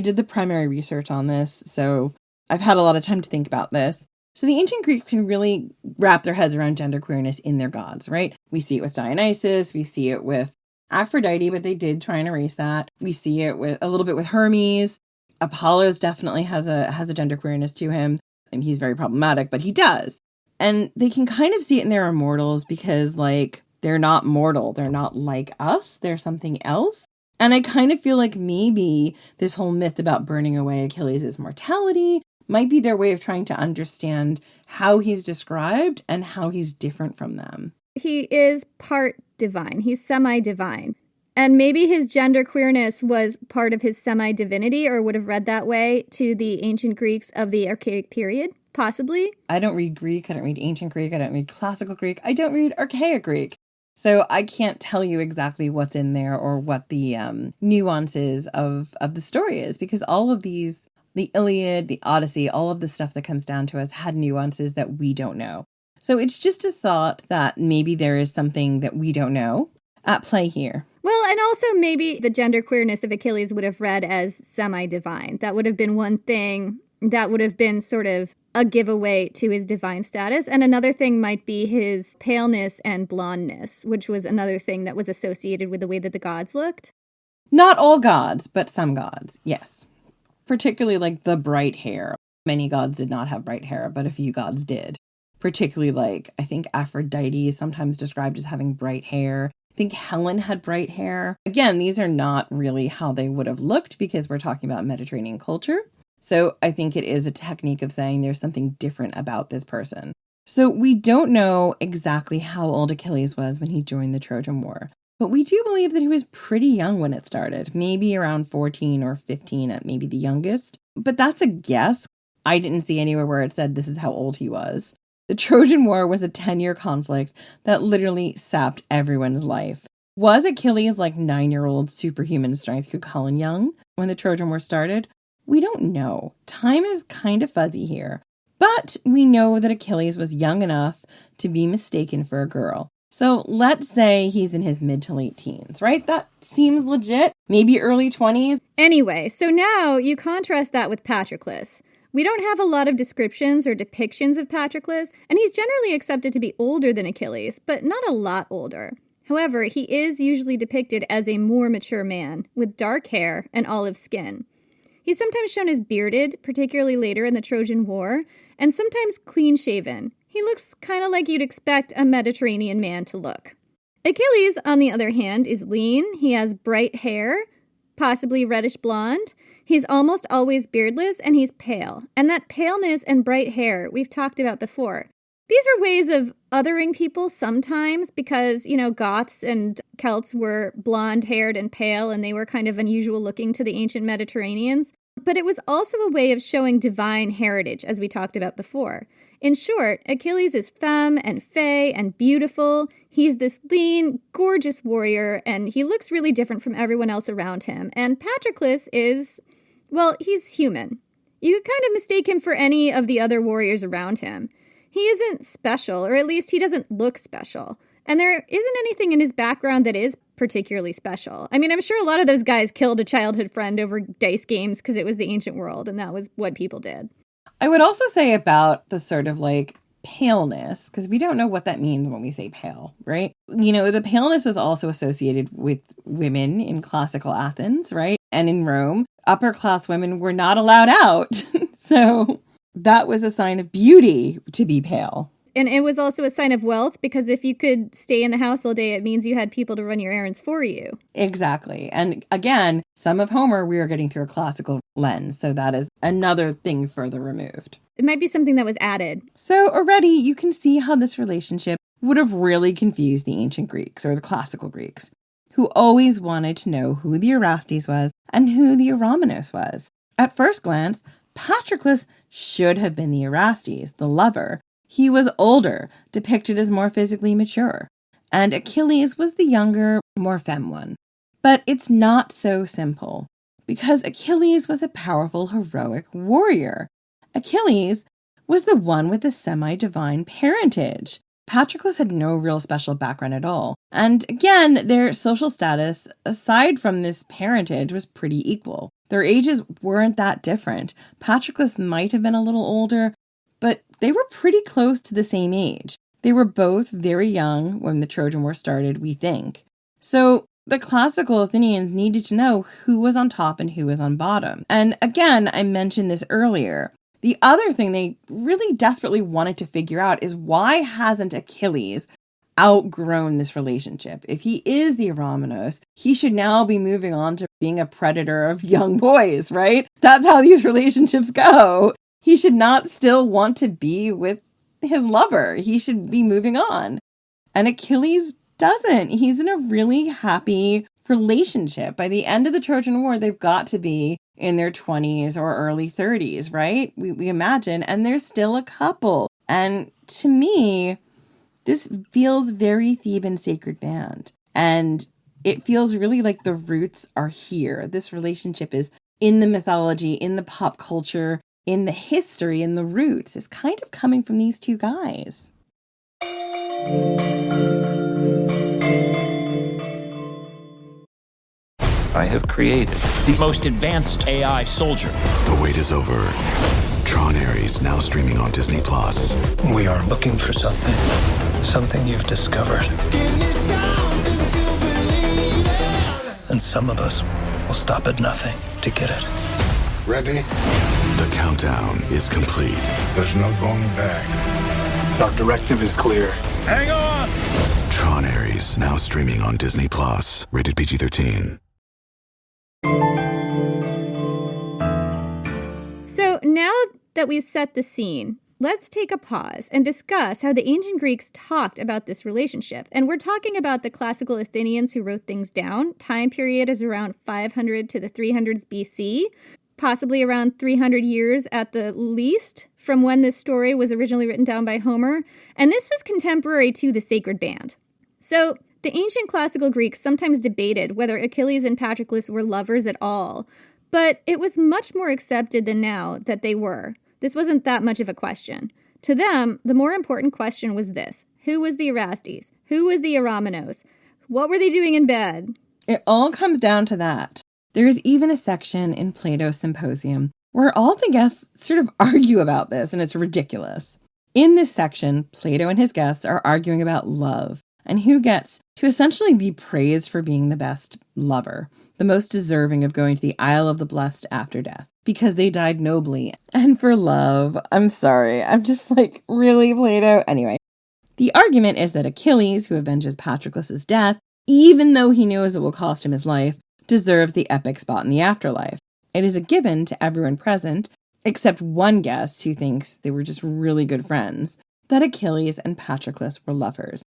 did the primary research on this, so I've had a lot of time to think about this. So the ancient Greeks can really wrap their heads around genderqueerness in their gods, right? We see it with Dionysus, we see it with Aphrodite, but they did try and erase that. We see it with a little bit with Hermes. Apollo's definitely has a genderqueerness to him, and he's very problematic, but he does. And they can kind of see it in their immortals because, they're not mortal. They're not like us. They're something else. And I kind of feel like maybe this whole myth about burning away Achilles' mortality might be their way of trying to understand how he's described and how he's different from them. He is part divine. He's semi-divine. And maybe his genderqueerness was part of his semi-divinity, or would have read that way to the ancient Greeks of the Archaic period, possibly. I don't read Greek. I don't read ancient Greek. I don't read classical Greek. I don't read Archaic Greek. So I can't tell you exactly what's in there or what the nuances of the story is, because all of these, the Iliad, the Odyssey, all of the stuff that comes down to us had nuances that we don't know. So it's just a thought that maybe there is something that we don't know at play here. Well, and also maybe the genderqueerness of Achilles would have read as semi-divine. That would have been one thing that would have been sort of a giveaway to his divine status. And another thing might be his paleness and blondness, which was another thing that was associated with the way that the gods looked. Not all gods, but some gods, yes. Particularly the bright hair. Many gods did not have bright hair, but a few gods did. Particularly I think Aphrodite is sometimes described as having bright hair. I think Helen had bright hair. Again, these are not really how they would have looked because we're talking about Mediterranean culture. So I think it is a technique of saying there's something different about this person. So we don't know exactly how old Achilles was when he joined the Trojan War. But we do believe that he was pretty young when it started, maybe around 14 or 15 at maybe the youngest. But that's a guess. I didn't see anywhere where it said this is how old he was. The Trojan War was a 10-year conflict that literally sapped everyone's life. Was Achilles like 9-year-old superhuman strength Cuchulainn young when the Trojan War started? We don't know. Time is kind of fuzzy here. But we know that Achilles was young enough to be mistaken for a girl. So let's say he's in his mid to late teens, right? That seems legit. Maybe early 20s. Anyway, so now you contrast that with Patroclus. We don't have a lot of descriptions or depictions of Patroclus, and he's generally accepted to be older than Achilles, but not a lot older. However, he is usually depicted as a more mature man, with dark hair and olive skin. He's sometimes shown as bearded, particularly later in the Trojan War, and sometimes clean-shaven. He looks kind of like you'd expect a Mediterranean man to look. Achilles, on the other hand, is lean. He has bright hair, possibly reddish blonde. He's almost always beardless, and he's pale. And that paleness and bright hair we've talked about before. These are ways of othering people sometimes because, Goths and Celts were blonde-haired and pale, and they were kind of unusual looking to the ancient Mediterraneans. But it was also a way of showing divine heritage, as we talked about before. In short, Achilles is femme and fey and beautiful. He's this lean, gorgeous warrior, and he looks really different from everyone else around him. And Patroclus is, he's human. You could kind of mistake him for any of the other warriors around him. He isn't special, or at least he doesn't look special. And there isn't anything in his background that is particularly special. I mean, I'm sure a lot of those guys killed a childhood friend over dice games because it was the ancient world, and that was what people did. I would also say about the sort of paleness, because we don't know what that means when we say pale, right? The paleness was also associated with women in classical Athens, right? And in Rome, upper class women were not allowed out. So that was a sign of beauty to be pale. And it was also a sign of wealth because if you could stay in the house all day, it means you had people to run your errands for you. Exactly. And again, some of Homer we are getting through a classical lens. So that is another thing further removed. It might be something that was added. So already you can see how this relationship would have really confused the ancient Greeks or the classical Greeks, who always wanted to know who the Erastes was and who the Eromenos was. At first glance, Patroclus should have been the Erastes, the lover. He was older, depicted as more physically mature, and Achilles was the younger, more femme one. But it's not so simple, because Achilles was a powerful, heroic warrior. Achilles was the one with the semi-divine parentage. Patroclus had no real special background at all. And again, their social status, aside from this parentage, was pretty equal. Their ages weren't that different. Patroclus might have been a little older, but they were pretty close to the same age. They were both very young when the Trojan War started, we think. So the classical Athenians needed to know who was on top and who was on bottom. And again, I mentioned this earlier. The other thing they really desperately wanted to figure out is why hasn't Achilles outgrown this relationship? If he is the Eromenos, he should now be moving on to being a predator of young boys, right? That's how these relationships go. He should not still want to be with his lover. He should be moving on. And Achilles doesn't. He's in a really happy relationship. By the end of the Trojan War, they've got to be in their 20s or early 30s, right? We imagine. And they're still a couple. And to me, this feels very Theban sacred band. And it feels really like the roots are here. This relationship is in the mythology, in the pop culture, in the history, in the roots, is kind of coming from these two guys. I have created the most advanced AI soldier. The wait is over. Tron Ares, now streaming on Disney+. We are looking for something you've discovered. And some of us will stop at nothing to get it. Ready? The countdown is complete. There's no going back. Our directive is clear. Hang on! Tron Ares, now streaming on Disney+. Rated PG-13. So now that we've set the scene, let's take a pause and discuss how the ancient Greeks talked about this relationship. And we're talking about the classical Athenians who wrote things down. Time period is around 500 to the 300s BC, possibly around 300 years at the least from when this story was originally written down by Homer. And this was contemporary to the sacred band. So the ancient classical Greeks sometimes debated whether Achilles and Patroclus were lovers at all, but it was much more accepted than now that they were. This wasn't that much of a question. To them, the more important question was this. Who was the Erastes? Who was the Eromenos? What were they doing in bed? It all comes down to that. There is even a section in Plato's Symposium where all the guests sort of argue about this, and it's ridiculous. In this section, Plato and his guests are arguing about love and who gets to essentially be praised for being the best lover, the most deserving of going to the Isle of the Blessed after death, because they died nobly and for love. I'm sorry. I'm just like, really, Plato? Anyway, the argument is that Achilles, who avenges Patroclus' death, even though he knows it will cost him his life, deserves the epic spot in the afterlife. It is a given to everyone present, except one guest who thinks they were just really good friends, that Achilles and Patroclus were lovers.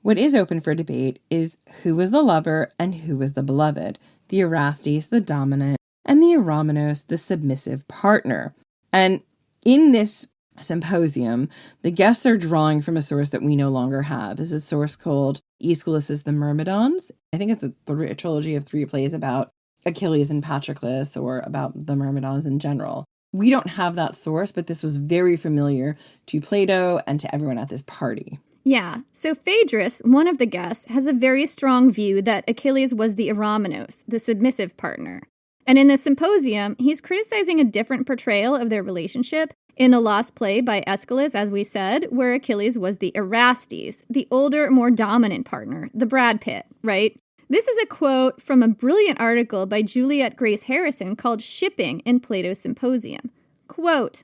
What is open for debate is who was the lover and who was the beloved, the Erastes, the dominant, and the Eromenos, the submissive partner. And in this symposium, the guests are drawing from a source that we no longer have. It's a source called Aeschylus' The Myrmidons. I think it's a trilogy of 3 plays about Achilles and Patroclus, or about the Myrmidons in general. We don't have that source, but this was very familiar to Plato and to everyone at this party. Yeah, so Phaedrus, one of the guests, has a very strong view that Achilles was the Eromenos, the submissive partner. And in the Symposium, he's criticizing a different portrayal of their relationship in a lost play by Aeschylus, as we said, where Achilles was the Erastes, the older, more dominant partner, the Brad Pitt, right? This is a quote from a brilliant article by Juliet Grace Harrison called Shipping in Plato's Symposium. Quote,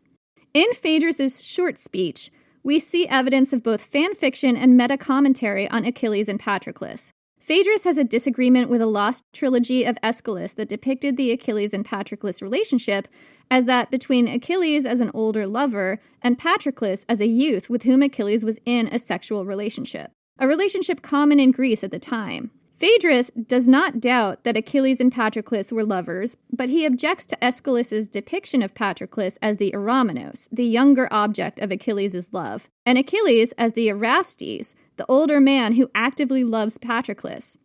in Phaedrus' short speech, we see evidence of both fan fiction and meta-commentary on Achilles and Patroclus. Phaedrus has a disagreement with a lost trilogy of Aeschylus that depicted the Achilles and Patroclus relationship as that between Achilles as an older lover and Patroclus as a youth with whom Achilles was in a sexual relationship, a relationship common in Greece at the time. Phaedrus does not doubt that Achilles and Patroclus were lovers, but he objects to Aeschylus' depiction of Patroclus as the Eromenos, the younger object of Achilles' love, and Achilles as the Erastes, the older man who actively loves Patroclus.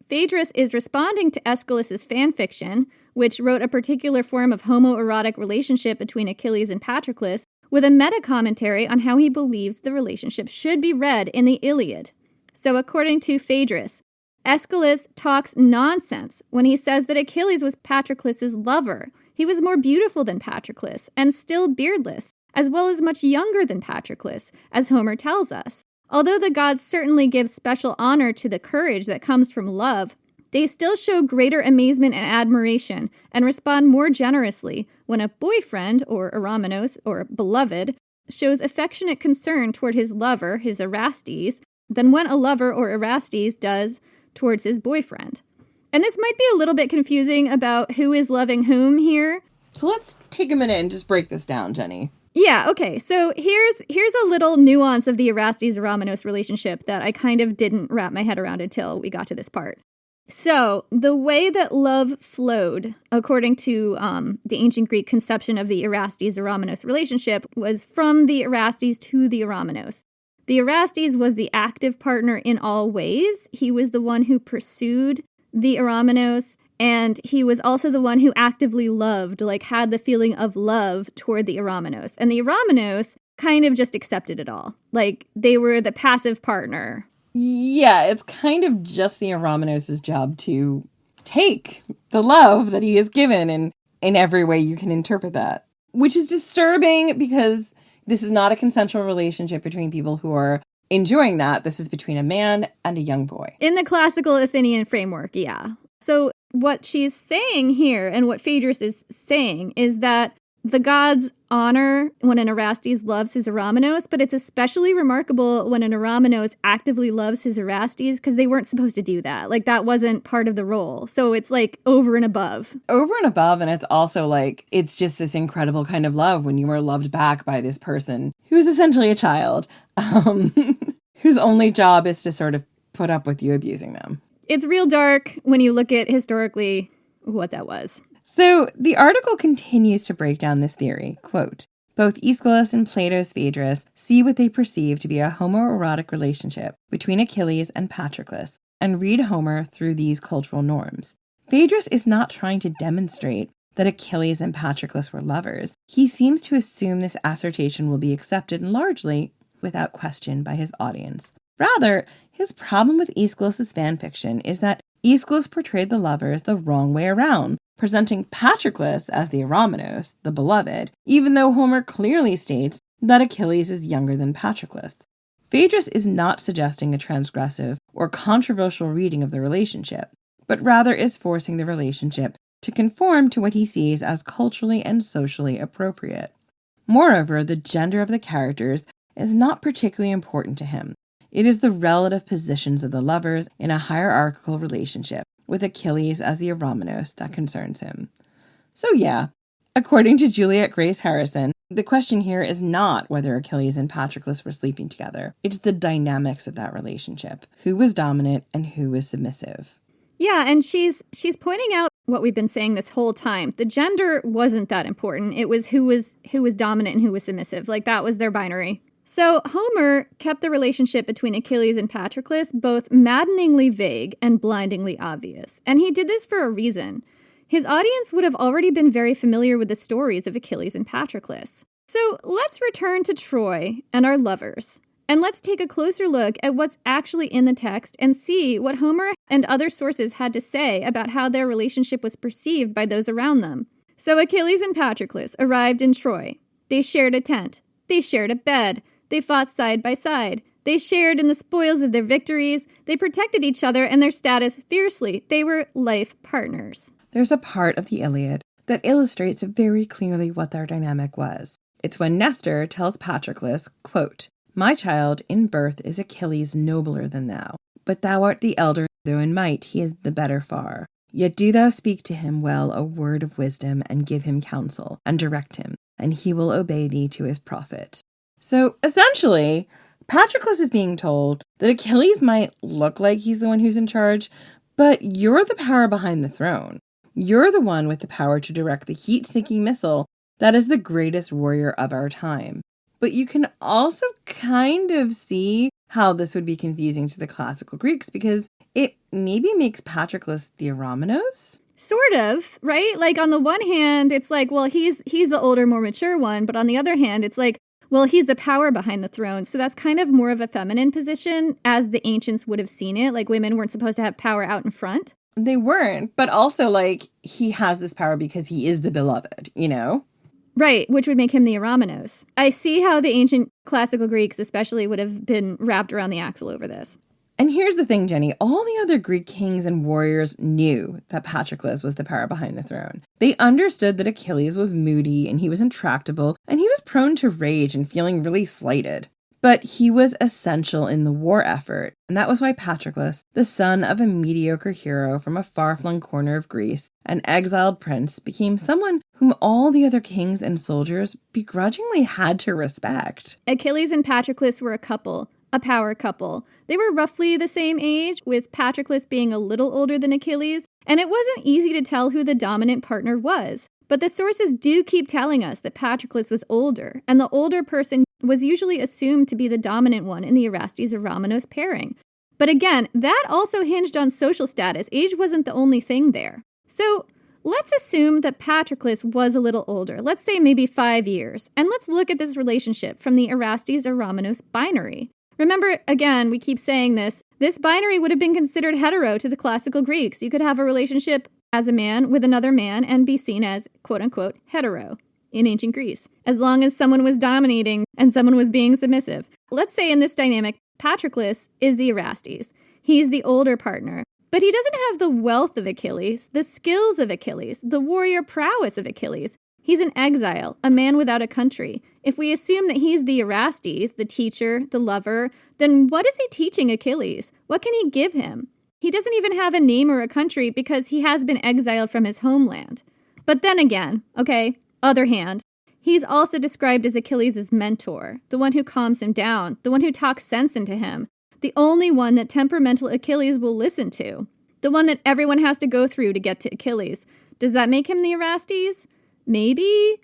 Phaedrus is responding to Aeschylus' fanfiction, which wrote a particular form of homoerotic relationship between Achilles and Patroclus, with a meta-commentary on how he believes the relationship should be read in the Iliad. So according to Phaedrus, Aeschylus talks nonsense when he says that Achilles was Patroclus' lover. He was more beautiful than Patroclus, and still beardless, as well as much younger than Patroclus, as Homer tells us. Although the gods certainly give special honor to the courage that comes from love, they still show greater amazement and admiration, and respond more generously when a boyfriend, or Eromenos, or beloved, shows affectionate concern toward his lover, his Erastes, than when a lover or Erastes does towards his boyfriend. And this might be a little bit confusing about who is loving whom here. So let's take a minute and just break this down, Jenny. Yeah, okay. So here's a little nuance of the Erastes-Eromenos relationship that I kind of didn't wrap my head around until we got to this part. So the way that love flowed, according to the ancient Greek conception of the Erastes-Eromenos relationship, was from the Erastes to the Eromenos. The Erastes was the active partner in all ways. He was the one who pursued the Eromenos, and he was also the one who actively loved, like had the feeling of love toward the Eromenos. And the Eromenos kind of just accepted it all. Like, they were the passive partner. Yeah, it's kind of just the Eromenos' job to take the love that he is given, and in every way you can interpret that. Which is disturbing because this is not a consensual relationship between people who are enjoying that. This is between a man and a young boy. In the classical Athenian framework, yeah. So what she's saying here, and what Phaedrus is saying, is that The gods honor when an Erastes loves his Eramenos, but it's especially remarkable when an Eramenos actively loves his Erastes because they weren't supposed to do that. Like, that wasn't part of the role. So it's like over and above. Over and above, and it's also like, it's just this incredible kind of love when you are loved back by this person who's essentially a child, whose only job is to sort of put up with you abusing them. It's real dark when you look at historically what that was. So the article continues to break down this theory. Quote, both Aeschylus and Plato's Phaedrus see what they perceive to be a homoerotic relationship between Achilles and Patroclus and read Homer through these cultural norms. Phaedrus is not trying to demonstrate that Achilles and Patroclus were lovers. He seems to assume this assertion will be accepted largely without question by his audience. Rather, his problem with Aeschylus' fanfiction is that Aeschylus portrayed the lovers the wrong way around, presenting Patroclus as the Eramenos, the beloved, even though Homer clearly states that Achilles is younger than Patroclus. Phaedrus is not suggesting a transgressive or controversial reading of the relationship, but rather is forcing the relationship to conform to what he sees as culturally and socially appropriate. Moreover, the gender of the characters is not particularly important to him. It is the relative positions of the lovers in a hierarchical relationship, with Achilles as the Eramenos, that concerns him. So yeah, according to Juliet Grace Harrison, the question here is not whether Achilles and Patroclus were sleeping together. It's the dynamics of that relationship. Who was dominant and who was submissive. Yeah, and she's pointing out what we've been saying this whole time. The gender wasn't that important. It was who was dominant and who was submissive. Like, that was their binary. So Homer kept the relationship between Achilles and Patroclus both maddeningly vague and blindingly obvious. And he did this for a reason. His audience would have already been very familiar with the stories of Achilles and Patroclus. So let's return to Troy and our lovers. And let's take a closer look at what's actually in the text and see what Homer and other sources had to say about how their relationship was perceived by those around them. So Achilles and Patroclus arrived in Troy. They shared a tent. They shared a bed. They fought side by side. They shared in the spoils of their victories. They protected each other and their status fiercely. They were life partners. There's a part of the Iliad that illustrates very clearly what their dynamic was. It's when Nestor tells Patroclus, quote, my child in birth is Achilles nobler than thou, but thou art the elder, though in might he is the better far. Yet do thou speak to him well a word of wisdom, and give him counsel, and direct him, and he will obey thee to his profit. So essentially, Patroclus is being told that Achilles might look like he's the one who's in charge, but you're the power behind the throne. You're the one with the power to direct the heat-seeking missile that is the greatest warrior of our time. But you can also kind of see how this would be confusing to the classical Greeks, because it maybe makes Patroclus the Eramenos? Sort of, right? Like, on the one hand, it's like, well, he's the older, more mature one, but on the other hand, it's like, well, he's the power behind the throne. So that's kind of more of a feminine position, as the ancients would have seen it. Like, women weren't supposed to have power out in front. They weren't, but also, like, he has this power because he is the beloved, you know? Right, which would make him the Eramenos. I see how the ancient classical Greeks especially would have been wrapped around the axle over this. And here's the thing, Jenny. All the other Greek kings and warriors knew that Patroclus was the power behind the throne. They understood that Achilles was moody and he was intractable and he was prone to rage and feeling really slighted. But he was essential in the war effort, and that was why Patroclus, the son of a mediocre hero from a far-flung corner of Greece, an exiled prince, became someone whom all the other kings and soldiers begrudgingly had to respect. Achilles and Patroclus were a couple. A power couple. They were roughly the same age, with Patroclus being a little older than Achilles, and it wasn't easy to tell who the dominant partner was. But the sources do keep telling us that Patroclus was older, and the older person was usually assumed to be the dominant one in the Erastes-Eramenos pairing. But again, that also hinged on social status. Age wasn't the only thing there. So let's assume that Patroclus was a little older, let's say maybe 5 years, and let's look at this relationship from the Erastes-Eramenos binary. Remember, again, we keep saying this binary would have been considered hetero to the classical Greeks. You could have a relationship as a man with another man and be seen as, quote-unquote, hetero in ancient Greece, as long as someone was dominating and someone was being submissive. Let's say in this dynamic, Patroclus is the Erastes. He's the older partner, but he doesn't have the wealth of Achilles, the skills of Achilles, the warrior prowess of Achilles. He's an exile, a man without a country. If we assume that he's the Erastes, the teacher, the lover, then what is he teaching Achilles? What can he give him? He doesn't even have a name or a country because he has been exiled from his homeland. But then again, okay, other hand, he's also described as Achilles' mentor, the one who calms him down, the one who talks sense into him, the only one that temperamental Achilles will listen to, the one that everyone has to go through to get to Achilles. Does that make him the Erastes? Maybe?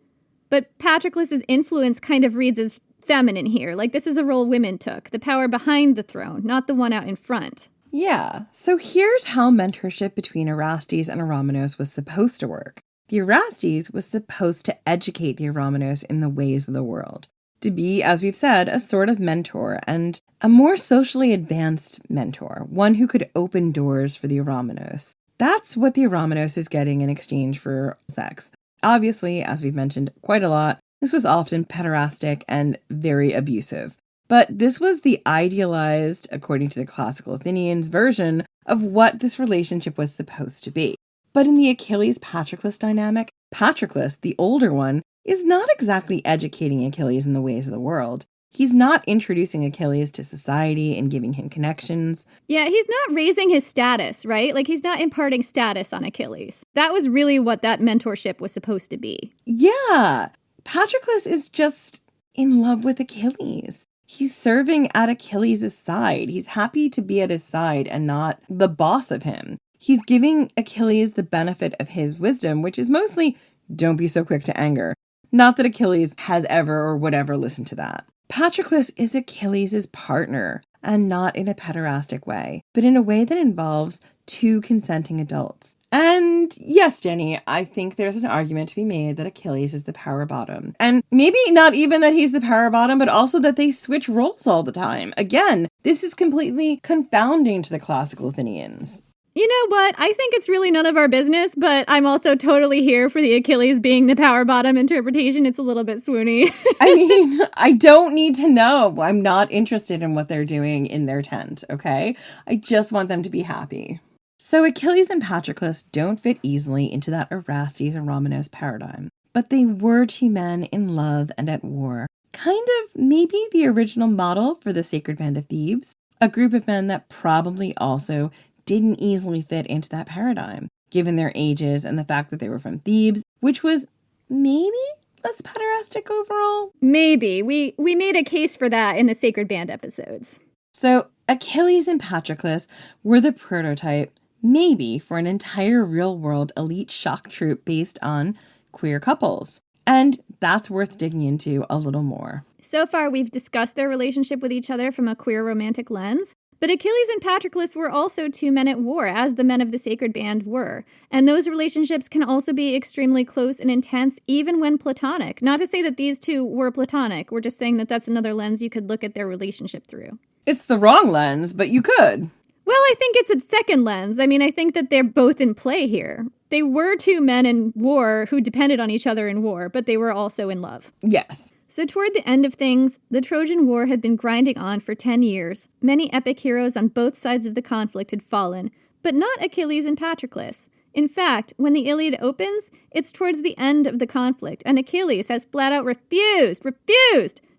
But Patroclus' influence kind of reads as feminine here, like this is a role women took, the power behind the throne, not the one out in front. Yeah, so here's how mentorship between Erastes and Eromenos was supposed to work. The Erastes was supposed to educate the Eromenos in the ways of the world, to be, as we've said, a sort of mentor and a more socially advanced mentor, one who could open doors for the Eromenos. That's what the Eromenos is getting in exchange for sex. Obviously, as we've mentioned quite a lot, this was often pederastic and very abusive. But this was the idealized, according to the classical Athenians, version of what this relationship was supposed to be. But in the Achilles-Patroclus dynamic, Patroclus, the older one, is not exactly educating Achilles in the ways of the world. He's not introducing Achilles to society and giving him connections. Yeah, he's not raising his status, right? Like, he's not imparting status on Achilles. That was really what that mentorship was supposed to be. Yeah, Patroclus is just in love with Achilles. He's serving at Achilles' side. He's happy to be at his side and not the boss of him. He's giving Achilles the benefit of his wisdom, which is mostly, don't be so quick to anger. Not that Achilles has ever or would ever listen to that. Patroclus is Achilles' partner, and not in a pederastic way, but in a way that involves two consenting adults. And yes, Jenny, I think there's an argument to be made that Achilles is the power bottom. And maybe not even that he's the power bottom, but also that they switch roles all the time. Again, this is completely confounding to the classical Athenians. You know what? I think it's really none of our business, but I'm also totally here for the Achilles being the power bottom interpretation. It's a little bit swoony. I mean, I don't need to know. I'm not interested in what they're doing in their tent, okay? I just want them to be happy. So Achilles and Patroclus don't fit easily into that Erastes and Eromenos paradigm, but they were two men in love and at war. Kind of maybe the original model for the Sacred Band of Thebes, a group of men that probably also didn't easily fit into that paradigm, given their ages and the fact that they were from Thebes, which was maybe less pederastic overall. Maybe. We made a case for that in the Sacred Band episodes. So Achilles and Patroclus were the prototype, maybe, for an entire real-world elite shock troupe based on queer couples. And that's worth digging into a little more. So far, we've discussed their relationship with each other from a queer romantic lens. But Achilles and Patroclus were also two men at war, as the men of the Sacred Band were. And those relationships can also be extremely close and intense, even when platonic. Not to say that these two were platonic. We're just saying that that's another lens you could look at their relationship through. It's the wrong lens, but you could. Well, I think it's a second lens. I mean, I think that they're both in play here. They were two men in war who depended on each other in war, but they were also in love. Yes. So toward the end of things, the Trojan War had been grinding on for 10 years. Many epic heroes on both sides of the conflict had fallen, but not Achilles and Patroclus. In fact, when the Iliad opens, it's towards the end of the conflict, and Achilles has flat out refused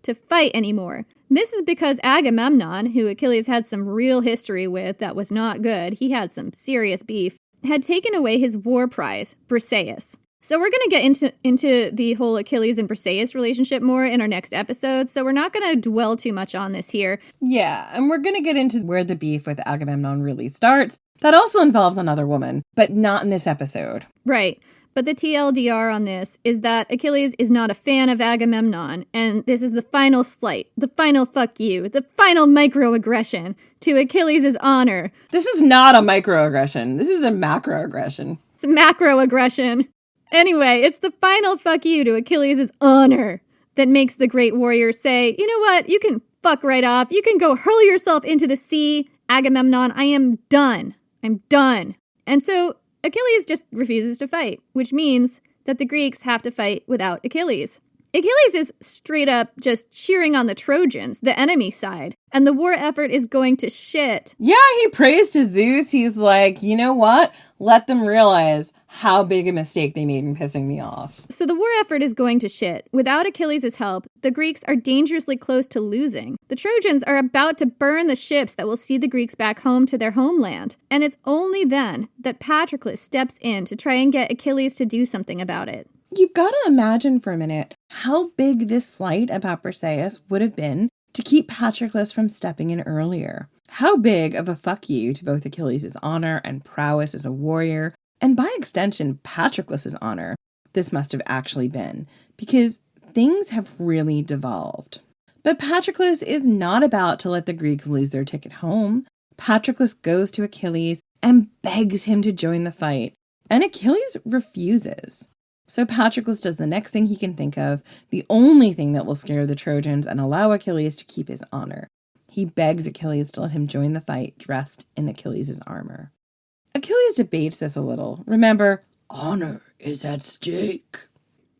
to fight anymore. This is because Agamemnon, who Achilles had some real history with that was not good, he had some serious beef, had taken away his war prize, Briseis. So we're going to get into the whole Achilles and Briseis relationship more in our next episode, so we're not going to dwell too much on this here. Yeah, and we're going to get into where the beef with Agamemnon really starts. That also involves another woman, but not in this episode. Right. But the TLDR on this is that Achilles is not a fan of Agamemnon, and this is the final slight, the final fuck you, the final microaggression to Achilles' honor. This is not a microaggression. This is a macroaggression. It's a macroaggression. Anyway, it's the final fuck you to Achilles' honor that makes the great warrior say, you know what, you can fuck right off. You can go hurl yourself into the sea. Agamemnon, I am done. I'm done. And so Achilles just refuses to fight, which means that the Greeks have to fight without Achilles. Achilles is straight up just cheering on the Trojans, the enemy side, and the war effort is going to shit. Yeah, he prays to Zeus. He's like, you know what? Let them realize how big a mistake they made in pissing me off. So the war effort is going to shit. Without Achilles' help, the Greeks are dangerously close to losing. The Trojans are about to burn the ships that will see the Greeks back home to their homeland. And it's only then that Patroclus steps in to try and get Achilles to do something about it. You've got to imagine for a minute how big this slight about Briseis would have been to keep Patroclus from stepping in earlier. How big of a fuck you to both Achilles' honor and prowess as a warrior, and by extension, Patroclus' honor, this must have actually been, because things have really devolved. But Patroclus is not about to let the Greeks lose their ticket home. Patroclus goes to Achilles and begs him to join the fight, and Achilles refuses. So Patroclus does the next thing he can think of, the only thing that will scare the Trojans and allow Achilles to keep his honor. He begs Achilles to let him join the fight dressed in Achilles' armor. Achilles debates this a little. Remember, honor is at stake.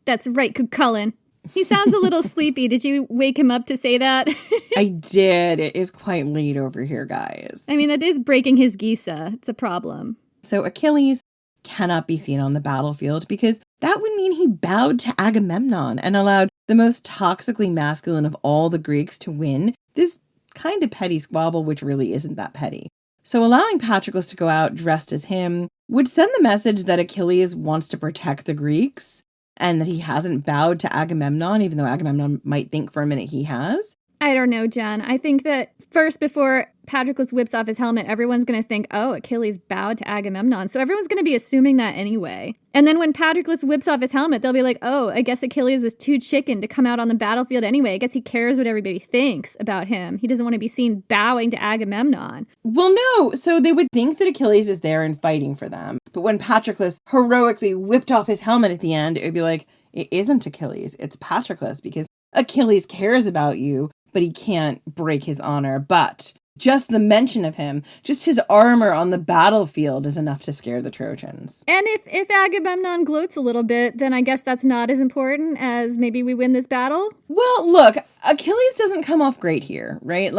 That's right, Cucullin. He sounds a little sleepy. Did you wake him up to say that? I did. It is quite late over here, guys. I mean, that is breaking his Gisa. It's a problem. So Achilles cannot be seen on the battlefield because that would mean he bowed to Agamemnon and allowed the most toxically masculine of all the Greeks to win this kind of petty squabble, which really isn't that petty. So allowing Patroclus to go out dressed as him would send the message that Achilles wants to protect the Greeks and that he hasn't bowed to Agamemnon, even though Agamemnon might think for a minute he has. I don't know, Jen. I think that first, before Patroclus whips off his helmet, everyone's going to think, oh, Achilles bowed to Agamemnon. So everyone's going to be assuming that anyway. And then when Patroclus whips off his helmet, they'll be like, oh, I guess Achilles was too chicken to come out on the battlefield anyway. I guess he cares what everybody thinks about him. He doesn't want to be seen bowing to Agamemnon. Well, no. So they would think that Achilles is there and fighting for them. But when Patroclus heroically whipped off his helmet at the end, it would be like, it isn't Achilles, it's Patroclus, because Achilles cares about you, but he can't break his honor. But just the mention of him, just his armor on the battlefield is enough to scare the Trojans. And if Agamemnon gloats a little bit, then I guess that's not as important as maybe we win this battle? Well, look, Achilles doesn't come off great here, right?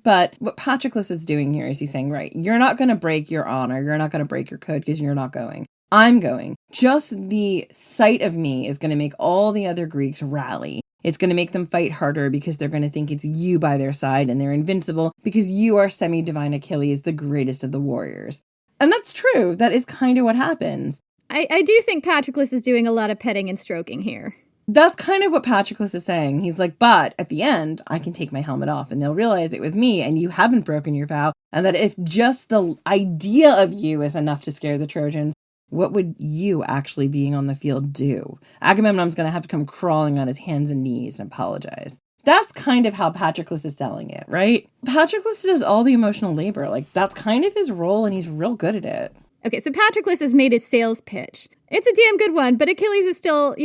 But what Patroclus is doing here is he's saying, right, you're not going to break your honor. You're not going to break your code because you're not going. I'm going. Just the sight of me is going to make all the other Greeks rally. It's going to make them fight harder because they're going to think it's you by their side and they're invincible because you are semi-divine Achilles, the greatest of the warriors. And that's true. That is kind of what happens. I do think Patroclus is doing a lot of petting and stroking here. That's kind of what Patroclus is saying. He's like, but at the end, I can take my helmet off and they'll realize it was me and you haven't broken your vow. And that if just the idea of you is enough to scare the Trojans, what would you actually being on the field do? Agamemnon's going to have to come crawling on his hands and knees and apologize. That's kind of how Patroclus is selling it, right? Patroclus does all the emotional labor. That's kind of his role, and he's real good at it. Okay, so Patroclus has made his sales pitch. It's a damn good one, but Achilles is still,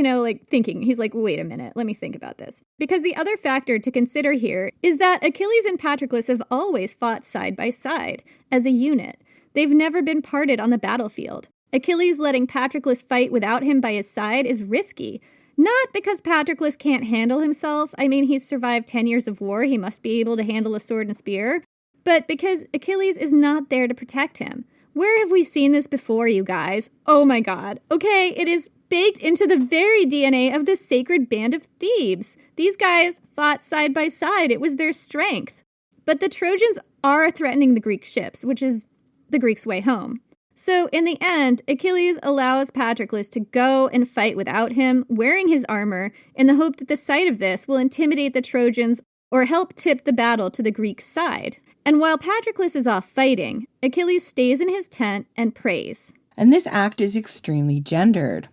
thinking. He's like, wait a minute, let me think about this. Because the other factor to consider here is that Achilles and Patroclus have always fought side by side as a unit. They've never been parted on the battlefield. Achilles letting Patroclus fight without him by his side is risky. Not because Patroclus can't handle himself. I mean, he's survived 10 years of war. He must be able to handle a sword and spear. But because Achilles is not there to protect him. Where have we seen this before, you guys? Oh my god. Okay, it is baked into the very DNA of the sacred band of Thebes. These guys fought side by side. It was their strength. But the Trojans are threatening the Greek ships, which is the Greeks' way home. So in the end, Achilles allows Patroclus to go and fight without him, wearing his armor, in the hope that the sight of this will intimidate the Trojans or help tip the battle to the Greek side. And while Patroclus is off fighting, Achilles stays in his tent and prays. And this act is extremely gendered.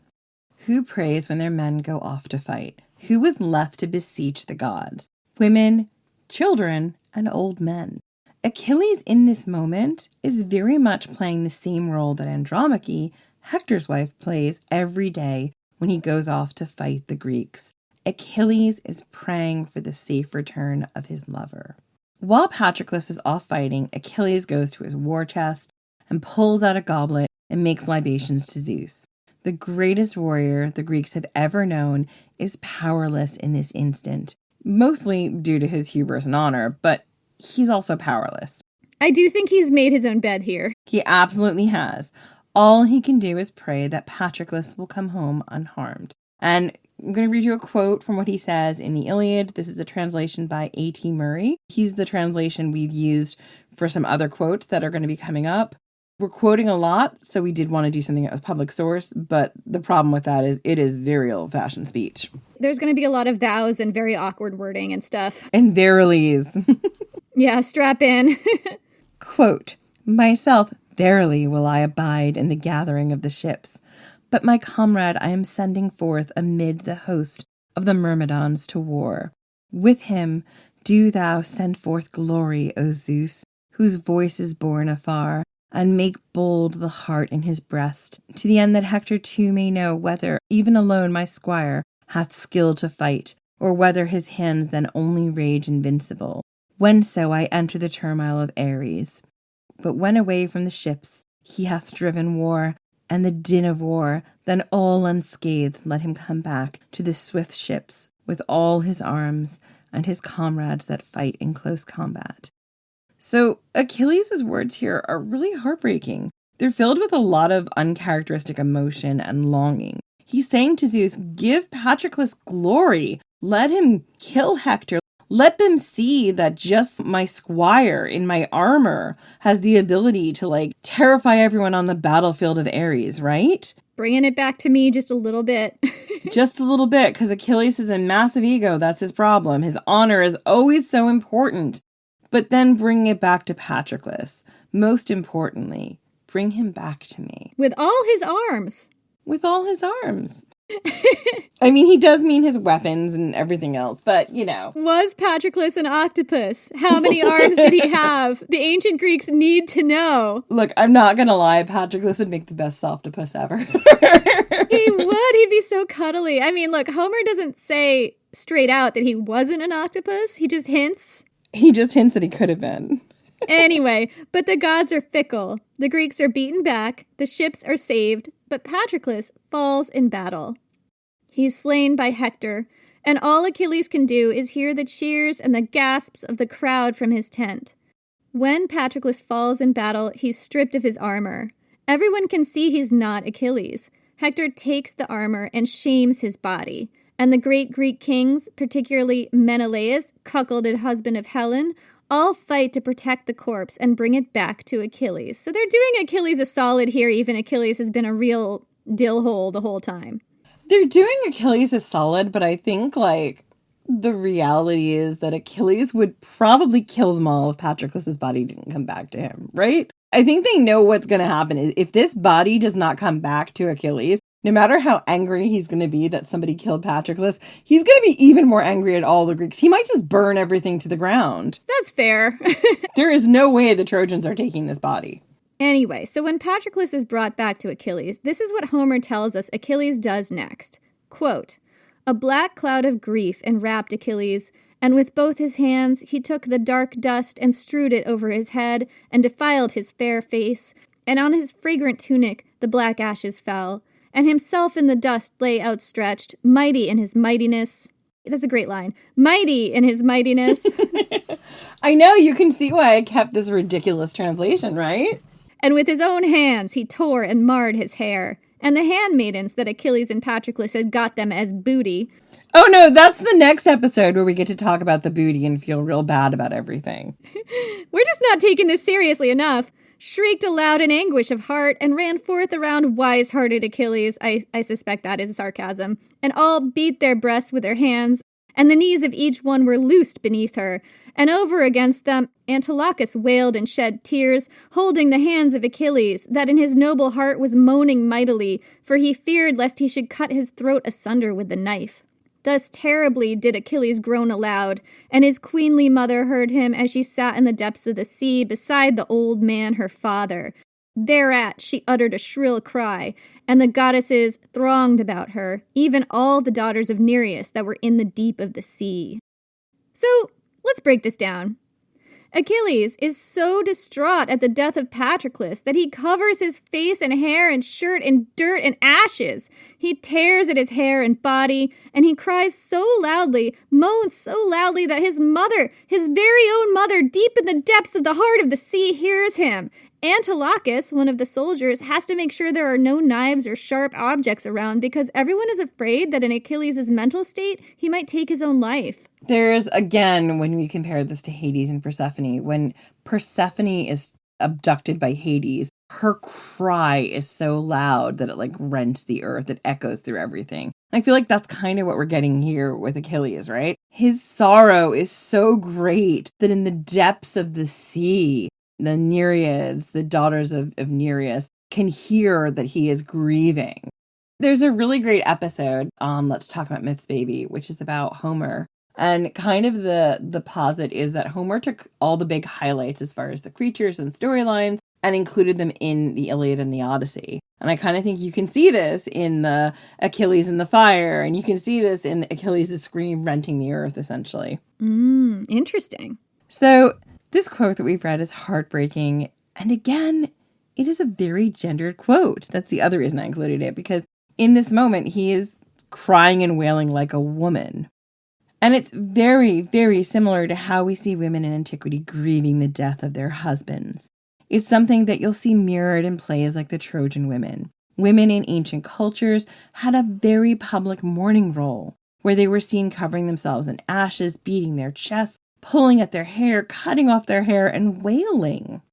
Who prays when their men go off to fight? Who is left to beseech the gods? Women, children, and old men. Achilles in this moment is very much playing the same role that Andromache, Hector's wife, plays every day when he goes off to fight the Greeks. Achilles is praying for the safe return of his lover. While Patroclus is off fighting, Achilles goes to his war chest and pulls out a goblet and makes libations to Zeus. The greatest warrior the Greeks have ever known is powerless in this instant, mostly due to his hubris and honor, but he's also powerless. I do think he's made his own bed here. He absolutely has. All he can do is pray that Patroclus will come home unharmed. And I'm going to read you a quote from what he says in the Iliad. This is a translation by A.T. Murray. He's the translation we've used for some other quotes that are going to be coming up. We're quoting a lot, so we did want to do something that was public source, but the problem with that is it is very old-fashioned speech. There's going to be a lot of thous and very awkward wording and stuff. And verilies. Yeah, strap in. Quote, myself, verily will I abide in the gathering of the ships, but my comrade I am sending forth amid the host of the Myrmidons to war. With him do thou send forth glory, O Zeus, whose voice is borne afar, and make bold the heart in his breast, to the end that Hector too may know whether, even alone my squire, hath skill to fight, or whether his hands then only rage invincible. When so I enter the turmoil of Ares. But when away from the ships he hath driven war, and the din of war, then all unscathed let him come back to the swift ships, with all his arms, and his comrades that fight in close combat. So Achilles' words here are really heartbreaking. They're filled with a lot of uncharacteristic emotion and longing. He's saying to Zeus, give Patroclus glory. Let him kill Hector. Let them see that just my squire in my armor has the ability to, terrify everyone on the battlefield of Ares, right? Bringing it back to me just a little bit. Just a little bit, because Achilles is a massive ego. That's his problem. His honor is always so important. But then bring it back to Patroclus. Most importantly, bring him back to me. With all his arms. With all his arms. I mean, he does mean his weapons and everything else, but, Was Patroclus an octopus? How many arms did he have? The ancient Greeks need to know. Look, I'm not going to lie. Patroclus would make the best softopus ever. He would. He'd be so cuddly. I mean, look, Homer doesn't say straight out that he wasn't an octopus. He just hints. He just hints that he could have been. Anyway, but the gods are fickle. The Greeks are beaten back, the ships are saved, but Patroclus falls in battle. He's slain by Hector, and all Achilles can do is hear the cheers and the gasps of the crowd from his tent. When Patroclus falls in battle, he's stripped of his armor. Everyone can see he's not Achilles. Hector takes the armor and shames his body. And the great Greek kings, particularly Menelaus, cuckolded husband of Helen, all fight to protect the corpse and bring it back to Achilles. So they're doing Achilles a solid here, even Achilles has been a real dill hole the whole time. They're doing Achilles a solid, but I think, the reality is that Achilles would probably kill them all if Patroclus' body didn't come back to him, right? I think they know what's going to happen. If this body does not come back to Achilles, no matter how angry he's going to be that somebody killed Patroclus, he's going to be even more angry at all the Greeks. He might just burn everything to the ground. That's fair. There is no way the Trojans are taking this body. Anyway, so when Patroclus is brought back to Achilles, this is what Homer tells us Achilles does next. Quote, a black cloud of grief enwrapped Achilles, and with both his hands he took the dark dust and strewed it over his head and defiled his fair face, and on his fragrant tunic the black ashes fell. And himself in the dust lay outstretched, mighty in his mightiness. That's a great line. Mighty in his mightiness. I know, you can see why I kept this ridiculous translation, right? And with his own hands he tore and marred his hair. And the handmaidens that Achilles and Patroclus had got them as booty. Oh no, that's the next episode where we get to talk about the booty and feel real bad about everything. We're just not taking this seriously enough. Shrieked aloud in anguish of heart, and ran forth around wise-hearted Achilles, I suspect that is sarcasm, and all beat their breasts with their hands, and the knees of each one were loosed beneath her, and over against them Antilochus wailed and shed tears, holding the hands of Achilles, that in his noble heart was moaning mightily, for he feared lest he should cut his throat asunder with the knife. Thus terribly did Achilles groan aloud, and his queenly mother heard him as she sat in the depths of the sea beside the old man her father. Thereat she uttered a shrill cry, and the goddesses thronged about her, even all the daughters of Nereus that were in the deep of the sea. So, let's break this down. Achilles is so distraught at the death of Patroclus that he covers his face and hair and shirt in dirt and ashes. He tears at his hair and body, and he cries so loudly, moans so loudly that his mother, his very own mother, deep in the depths of the heart of the sea, hears him. Antilochus, one of the soldiers, has to make sure there are no knives or sharp objects around because everyone is afraid that in Achilles' mental state, he might take his own life. There's, again, when we compare this to Hades and Persephone, when Persephone is abducted by Hades, her cry is so loud that it rents the earth. It echoes through everything. I feel like that's kind of what we're getting here with Achilles, right? His sorrow is so great that in the depths of the sea, the Nereids, the daughters of Nereus, can hear that he is grieving. There's a really great episode on Let's Talk About Myths, Baby, which is about Homer. And kind of the posit is that Homer took all the big highlights as far as the creatures and storylines and included them in the Iliad and the Odyssey. And I kind of think you can see this in the Achilles in the fire, and you can see this in Achilles' scream renting the earth, essentially. Interesting. So this quote that we've read is heartbreaking. And again, it is a very gendered quote. That's the other reason I included it, because in this moment, he is crying and wailing like a woman. And it's very, very similar to how we see women in antiquity grieving the death of their husbands. It's something that you'll see mirrored in plays like the Trojan Women. Women in ancient cultures had a very public mourning role, where they were seen covering themselves in ashes, beating their chests, pulling at their hair, cutting off their hair, and wailing.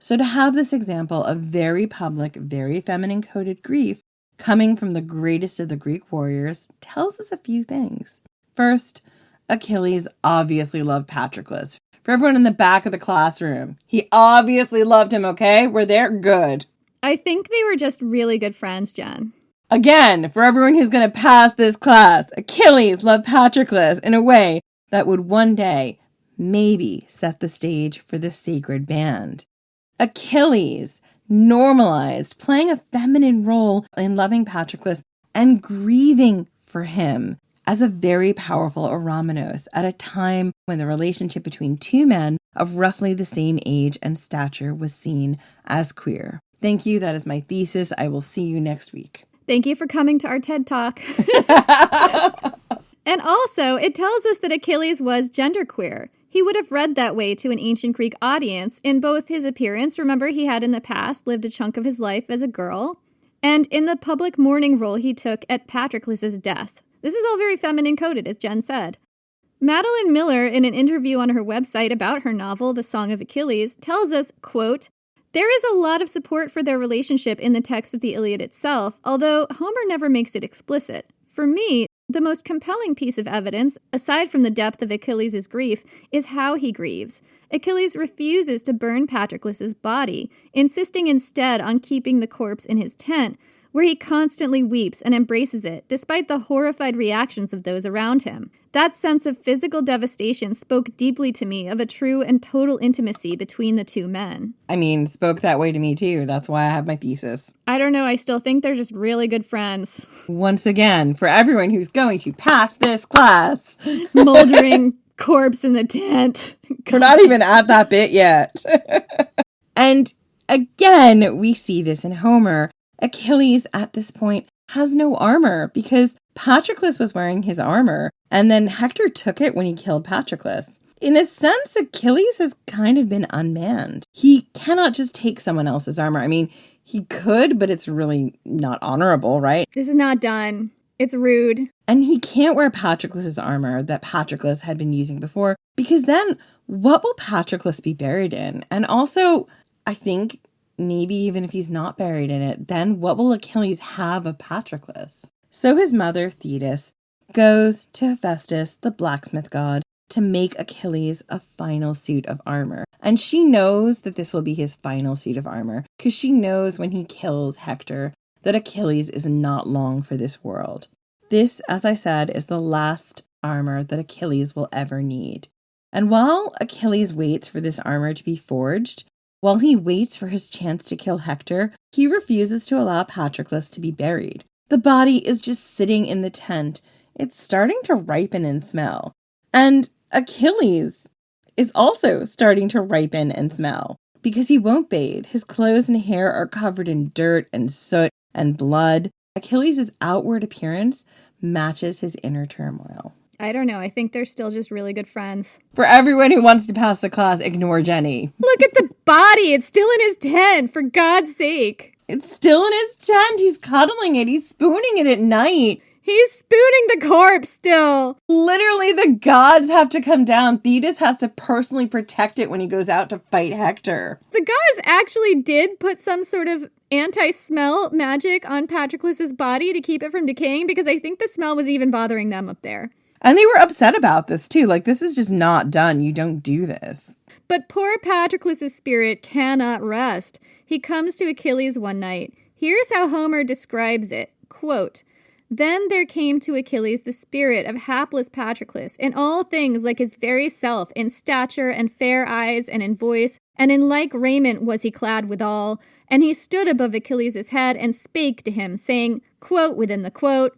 So to have this example of very public, very feminine-coded grief coming from the greatest of the Greek warriors tells us a few things. First, Achilles obviously loved Patroclus. For everyone in the back of the classroom, he obviously loved him, okay? We're there? Good. I think they were just really good friends, Jen. Again, for everyone who's going to pass this class, Achilles loved Patroclus in a way that would one day maybe set the stage for the sacred band. Achilles normalized playing a feminine role in loving Patroclus and grieving for him as a very powerful eromenos at a time when the relationship between two men of roughly the same age and stature was seen as queer. Thank you. That is my thesis. I will see you next week. Thank you for coming to our TED Talk. And also, it tells us that Achilles was genderqueer. He would have read that way to an ancient Greek audience in both his appearance, remember he had in the past lived a chunk of his life as a girl, and in the public mourning role he took at Patroclus' death. This is all very feminine coded, as Jen said. Madeline Miller, in an interview on her website about her novel, The Song of Achilles, tells us, quote, "There is a lot of support for their relationship in the text of the Iliad itself, although Homer never makes it explicit. For me, the most compelling piece of evidence, aside from the depth of Achilles' grief, is how he grieves. Achilles refuses to burn Patroclus' body, insisting instead on keeping the corpse in his tent, where he constantly weeps and embraces it, despite the horrified reactions of those around him. That sense of physical devastation spoke deeply to me of a true and total intimacy between the two men." I mean, spoke that way to me too. That's why I have my thesis. I don't know. I still think they're just really good friends. Once again, for everyone who's going to pass this class. Moldering corpse in the tent. We're not even at that bit yet. And again, we see this in Homer. Achilles, at this point, has no armor because Patroclus was wearing his armor, and then Hector took it when he killed Patroclus. In a sense, Achilles has kind of been unmanned. He cannot just take someone else's armor. I mean, he could, but it's really not honorable, right? This is not done. It's rude. And he can't wear Patroclus' armor that Patroclus had been using before, because then what will Patroclus be buried in? And also, I think maybe even if he's not buried in it, then what will Achilles have of Patroclus? So his mother, Thetis, goes to Hephaestus, the blacksmith god, to make Achilles a final suit of armor. And she knows that this will be his final suit of armor, because she knows when he kills Hector that Achilles is not long for this world. This, as I said, is the last armor that Achilles will ever need. And while Achilles waits for this armor to be forged, while he waits for his chance to kill Hector, he refuses to allow Patroclus to be buried. The body is just sitting in the tent. It's starting to ripen and smell. And Achilles is also starting to ripen and smell because he won't bathe. His clothes and hair are covered in dirt and soot and blood. Achilles' outward appearance matches his inner turmoil. I don't know. I think they're still just really good friends. For everyone who wants to pass the class, ignore Jenny. Look at the body. It's still in his tent, for God's sake. It's still in his tent. He's cuddling it. He's spooning it at night. He's spooning the corpse still. Literally, the gods have to come down. Thetis has to personally protect it when he goes out to fight Hector. The gods actually did put some sort of anti-smell magic on Patroclus's body to keep it from decaying, because I think the smell was even bothering them up there. And they were upset about this too. Like, this is just not done. You don't do this. But poor Patroclus' spirit cannot rest. He comes to Achilles one night. Here's how Homer describes it. Quote, "Then there came to Achilles the spirit of hapless Patroclus, in all things like his very self, in stature and fair eyes and in voice, and in like raiment was he clad withal. And he stood above Achilles' head and spake to him, saying," quote within the quote,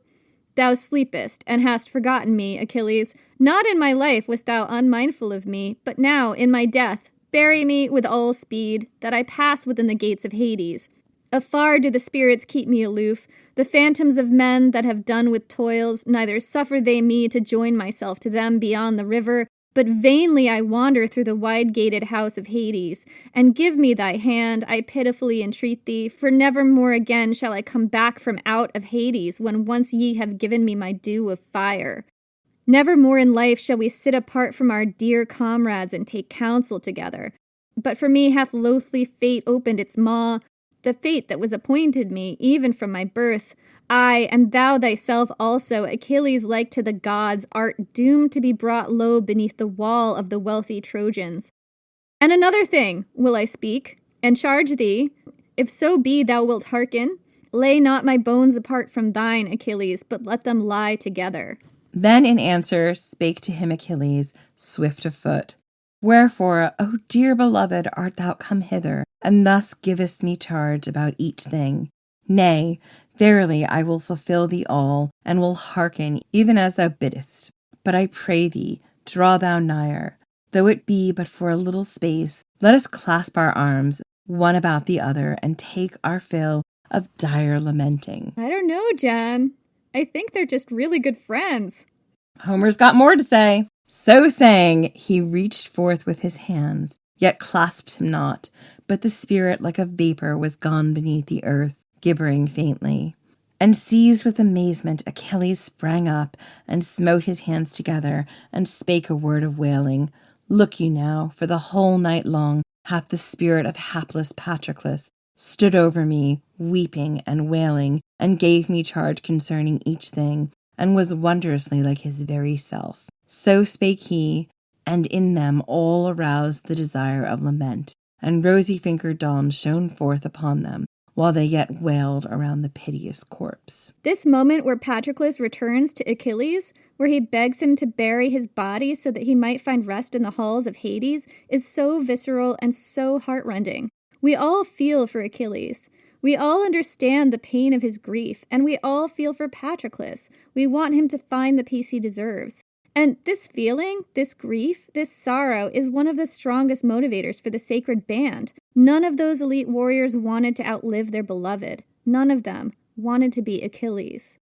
"Thou sleepest, and hast forgotten me, Achilles. Not in my life wast thou unmindful of me, but now in my death bury me with all speed, that I pass within the gates of Hades. Afar do the spirits keep me aloof. The phantoms of men that have done with toils, neither suffer they me to join myself to them beyond the river, but vainly I wander through the wide-gated house of Hades. And give me thy hand, I pitifully entreat thee, for never more again shall I come back from out of Hades, when once ye have given me my due of fire. Never more in life shall we sit apart from our dear comrades and take counsel together. But for me hath loathly fate opened its maw, the fate that was appointed me, even from my birth. I, and thou thyself also, Achilles, like to the gods, art doomed to be brought low beneath the wall of the wealthy Trojans. And another thing will I speak, and charge thee, if so be thou wilt hearken, lay not my bones apart from thine, Achilles, but let them lie together." Then in answer spake to him Achilles, swift of foot. "Wherefore, O dear beloved, art thou come hither, and thus givest me charge about each thing? Nay, verily I will fulfill thee all, and will hearken even as thou biddest. But I pray thee, draw thou nigher. Though it be but for a little space, let us clasp our arms, one about the other, and take our fill of dire lamenting." I don't know, Jen. I think they're just really good friends. Homer's got more to say. So saying, he reached forth with his hands, yet clasped him not, but the spirit like a vapor was gone beneath the earth, gibbering faintly. And seized with amazement, Achilles sprang up and smote his hands together and spake a word of wailing. "Look you now, for the whole night long hath the spirit of hapless Patroclus stood over me, weeping and wailing, and gave me charge concerning each thing, and was wondrously like his very self. So spake he, and in them all aroused the desire of lament, and rosy-fingered dawn shone forth upon them, while they yet wailed around the piteous corpse." This moment where Patroclus returns to Achilles, where he begs him to bury his body so that he might find rest in the halls of Hades, is so visceral and so heartrending. We all feel for Achilles. We all understand the pain of his grief, and we all feel for Patroclus. We want him to find the peace he deserves. And this feeling, this grief, this sorrow is one of the strongest motivators for the sacred band. None of those elite warriors wanted to outlive their beloved. None of them wanted to be Achilles.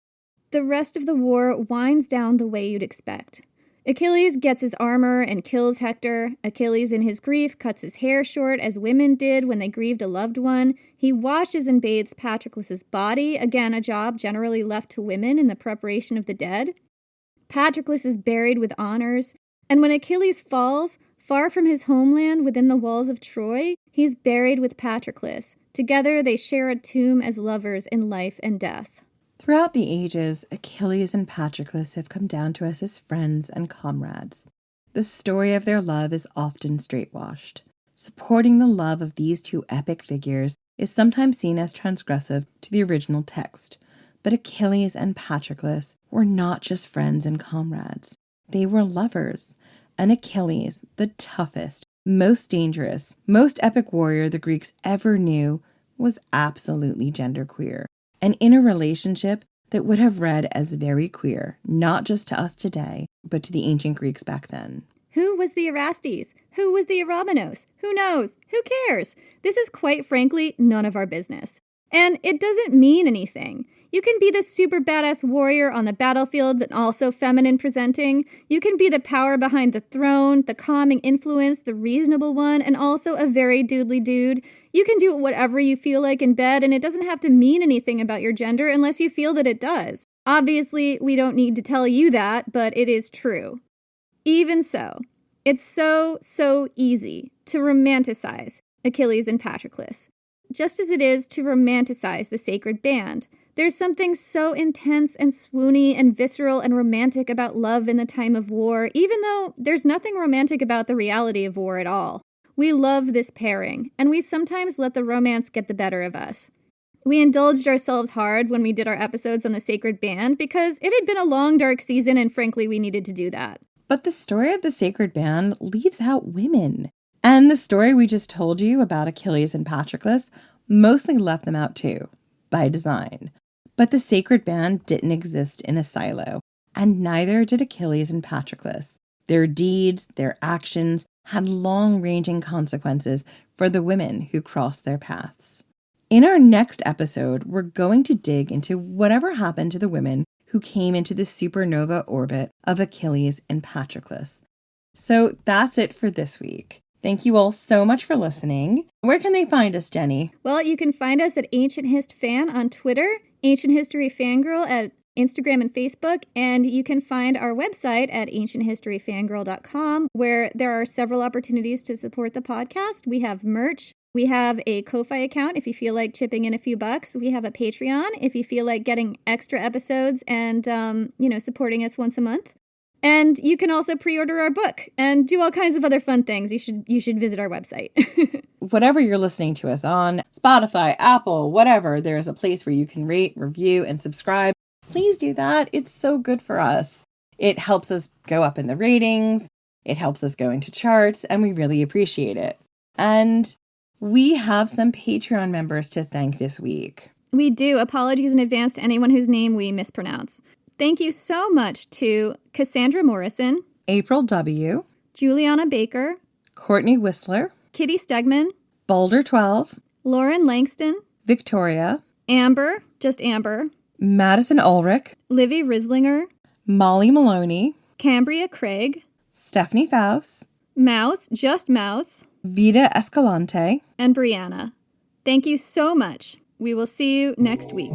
The rest of the war winds down the way you'd expect. Achilles gets his armor and kills Hector. Achilles, in his grief, cuts his hair short, as women did when they grieved a loved one. He washes and bathes Patroclus' body, again a job generally left to women in the preparation of the dead. Patroclus is buried with honors, and when Achilles falls, far from his homeland within the walls of Troy, he's buried with Patroclus. Together they share a tomb as lovers in life and death. Throughout the ages, Achilles and Patroclus have come down to us as friends and comrades. The story of their love is often straightwashed. Supporting the love of these two epic figures is sometimes seen as transgressive to the original text. But Achilles and Patroclus were not just friends and comrades. They were lovers. And Achilles, the toughest, most dangerous, most epic warrior the Greeks ever knew, was absolutely genderqueer. And in a relationship that would have read as very queer, not just to us today, but to the ancient Greeks back then. Who was the Erastes? Who was the Eromenos? Who knows? Who cares? This is quite frankly none of our business. And it doesn't mean anything. You can be the super badass warrior on the battlefield, but also feminine presenting. You can be the power behind the throne, the calming influence, the reasonable one, and also a very doodly dude. You can do whatever you feel like in bed, and it doesn't have to mean anything about your gender unless you feel that it does. Obviously, we don't need to tell you that, but it is true. Even so, it's so easy to romanticize Achilles and Patroclus, just as it is to romanticize the sacred band. There's something so intense and swoony and visceral and romantic about love in the time of war, even though there's nothing romantic about the reality of war at all. We love this pairing, and we sometimes let the romance get the better of us. We indulged ourselves hard when we did our episodes on the sacred band because it had been a long, dark season, and frankly, we needed to do that. But the story of the sacred band leaves out women. And the story we just told you about Achilles and Patroclus mostly left them out too, by design. But the sacred band didn't exist in a silo, and neither did Achilles and Patroclus. Their deeds, their actions, had long-ranging consequences for the women who crossed their paths. In our next episode, we're going to dig into whatever happened to the women who came into the supernova orbit of Achilles and Patroclus. So that's it for this week. Thank you all so much for listening. Where can they find us, Jenny? Well, you can find us at Ancient Hist Fan on Twitter, Ancient History Fangirl at Instagram and Facebook, and you can find our website at ancienthistoryfangirl.com, where there are several opportunities to support the podcast. We have merch. We have a Ko-Fi account if you feel like chipping in a few bucks. We have a Patreon if you feel like getting extra episodes and, supporting us once a month. And you can also pre-order our book and do all kinds of other fun things. You should visit our website. Whatever you're listening to us on, Spotify, Apple, whatever, there's a place where you can rate, review, and subscribe. Please do that. It's so good for us. It helps us go up in the ratings. It helps us go into charts, and we really appreciate it. And we have some Patreon members to thank this week. We do. Apologies in advance to anyone whose name we mispronounce. Thank you so much to Cassandra Morrison, April W., Juliana Baker, Courtney Whistler, Kitty Stegman, Boulder 12, Lauren Langston, Victoria, Amber, just Amber, Madison Ulrich, Livy Rislinger, Molly Maloney, Cambria Craig, Stephanie Faust, Mouse, just Mouse, Vida Escalante, and Brianna. Thank you so much. We will see you next week.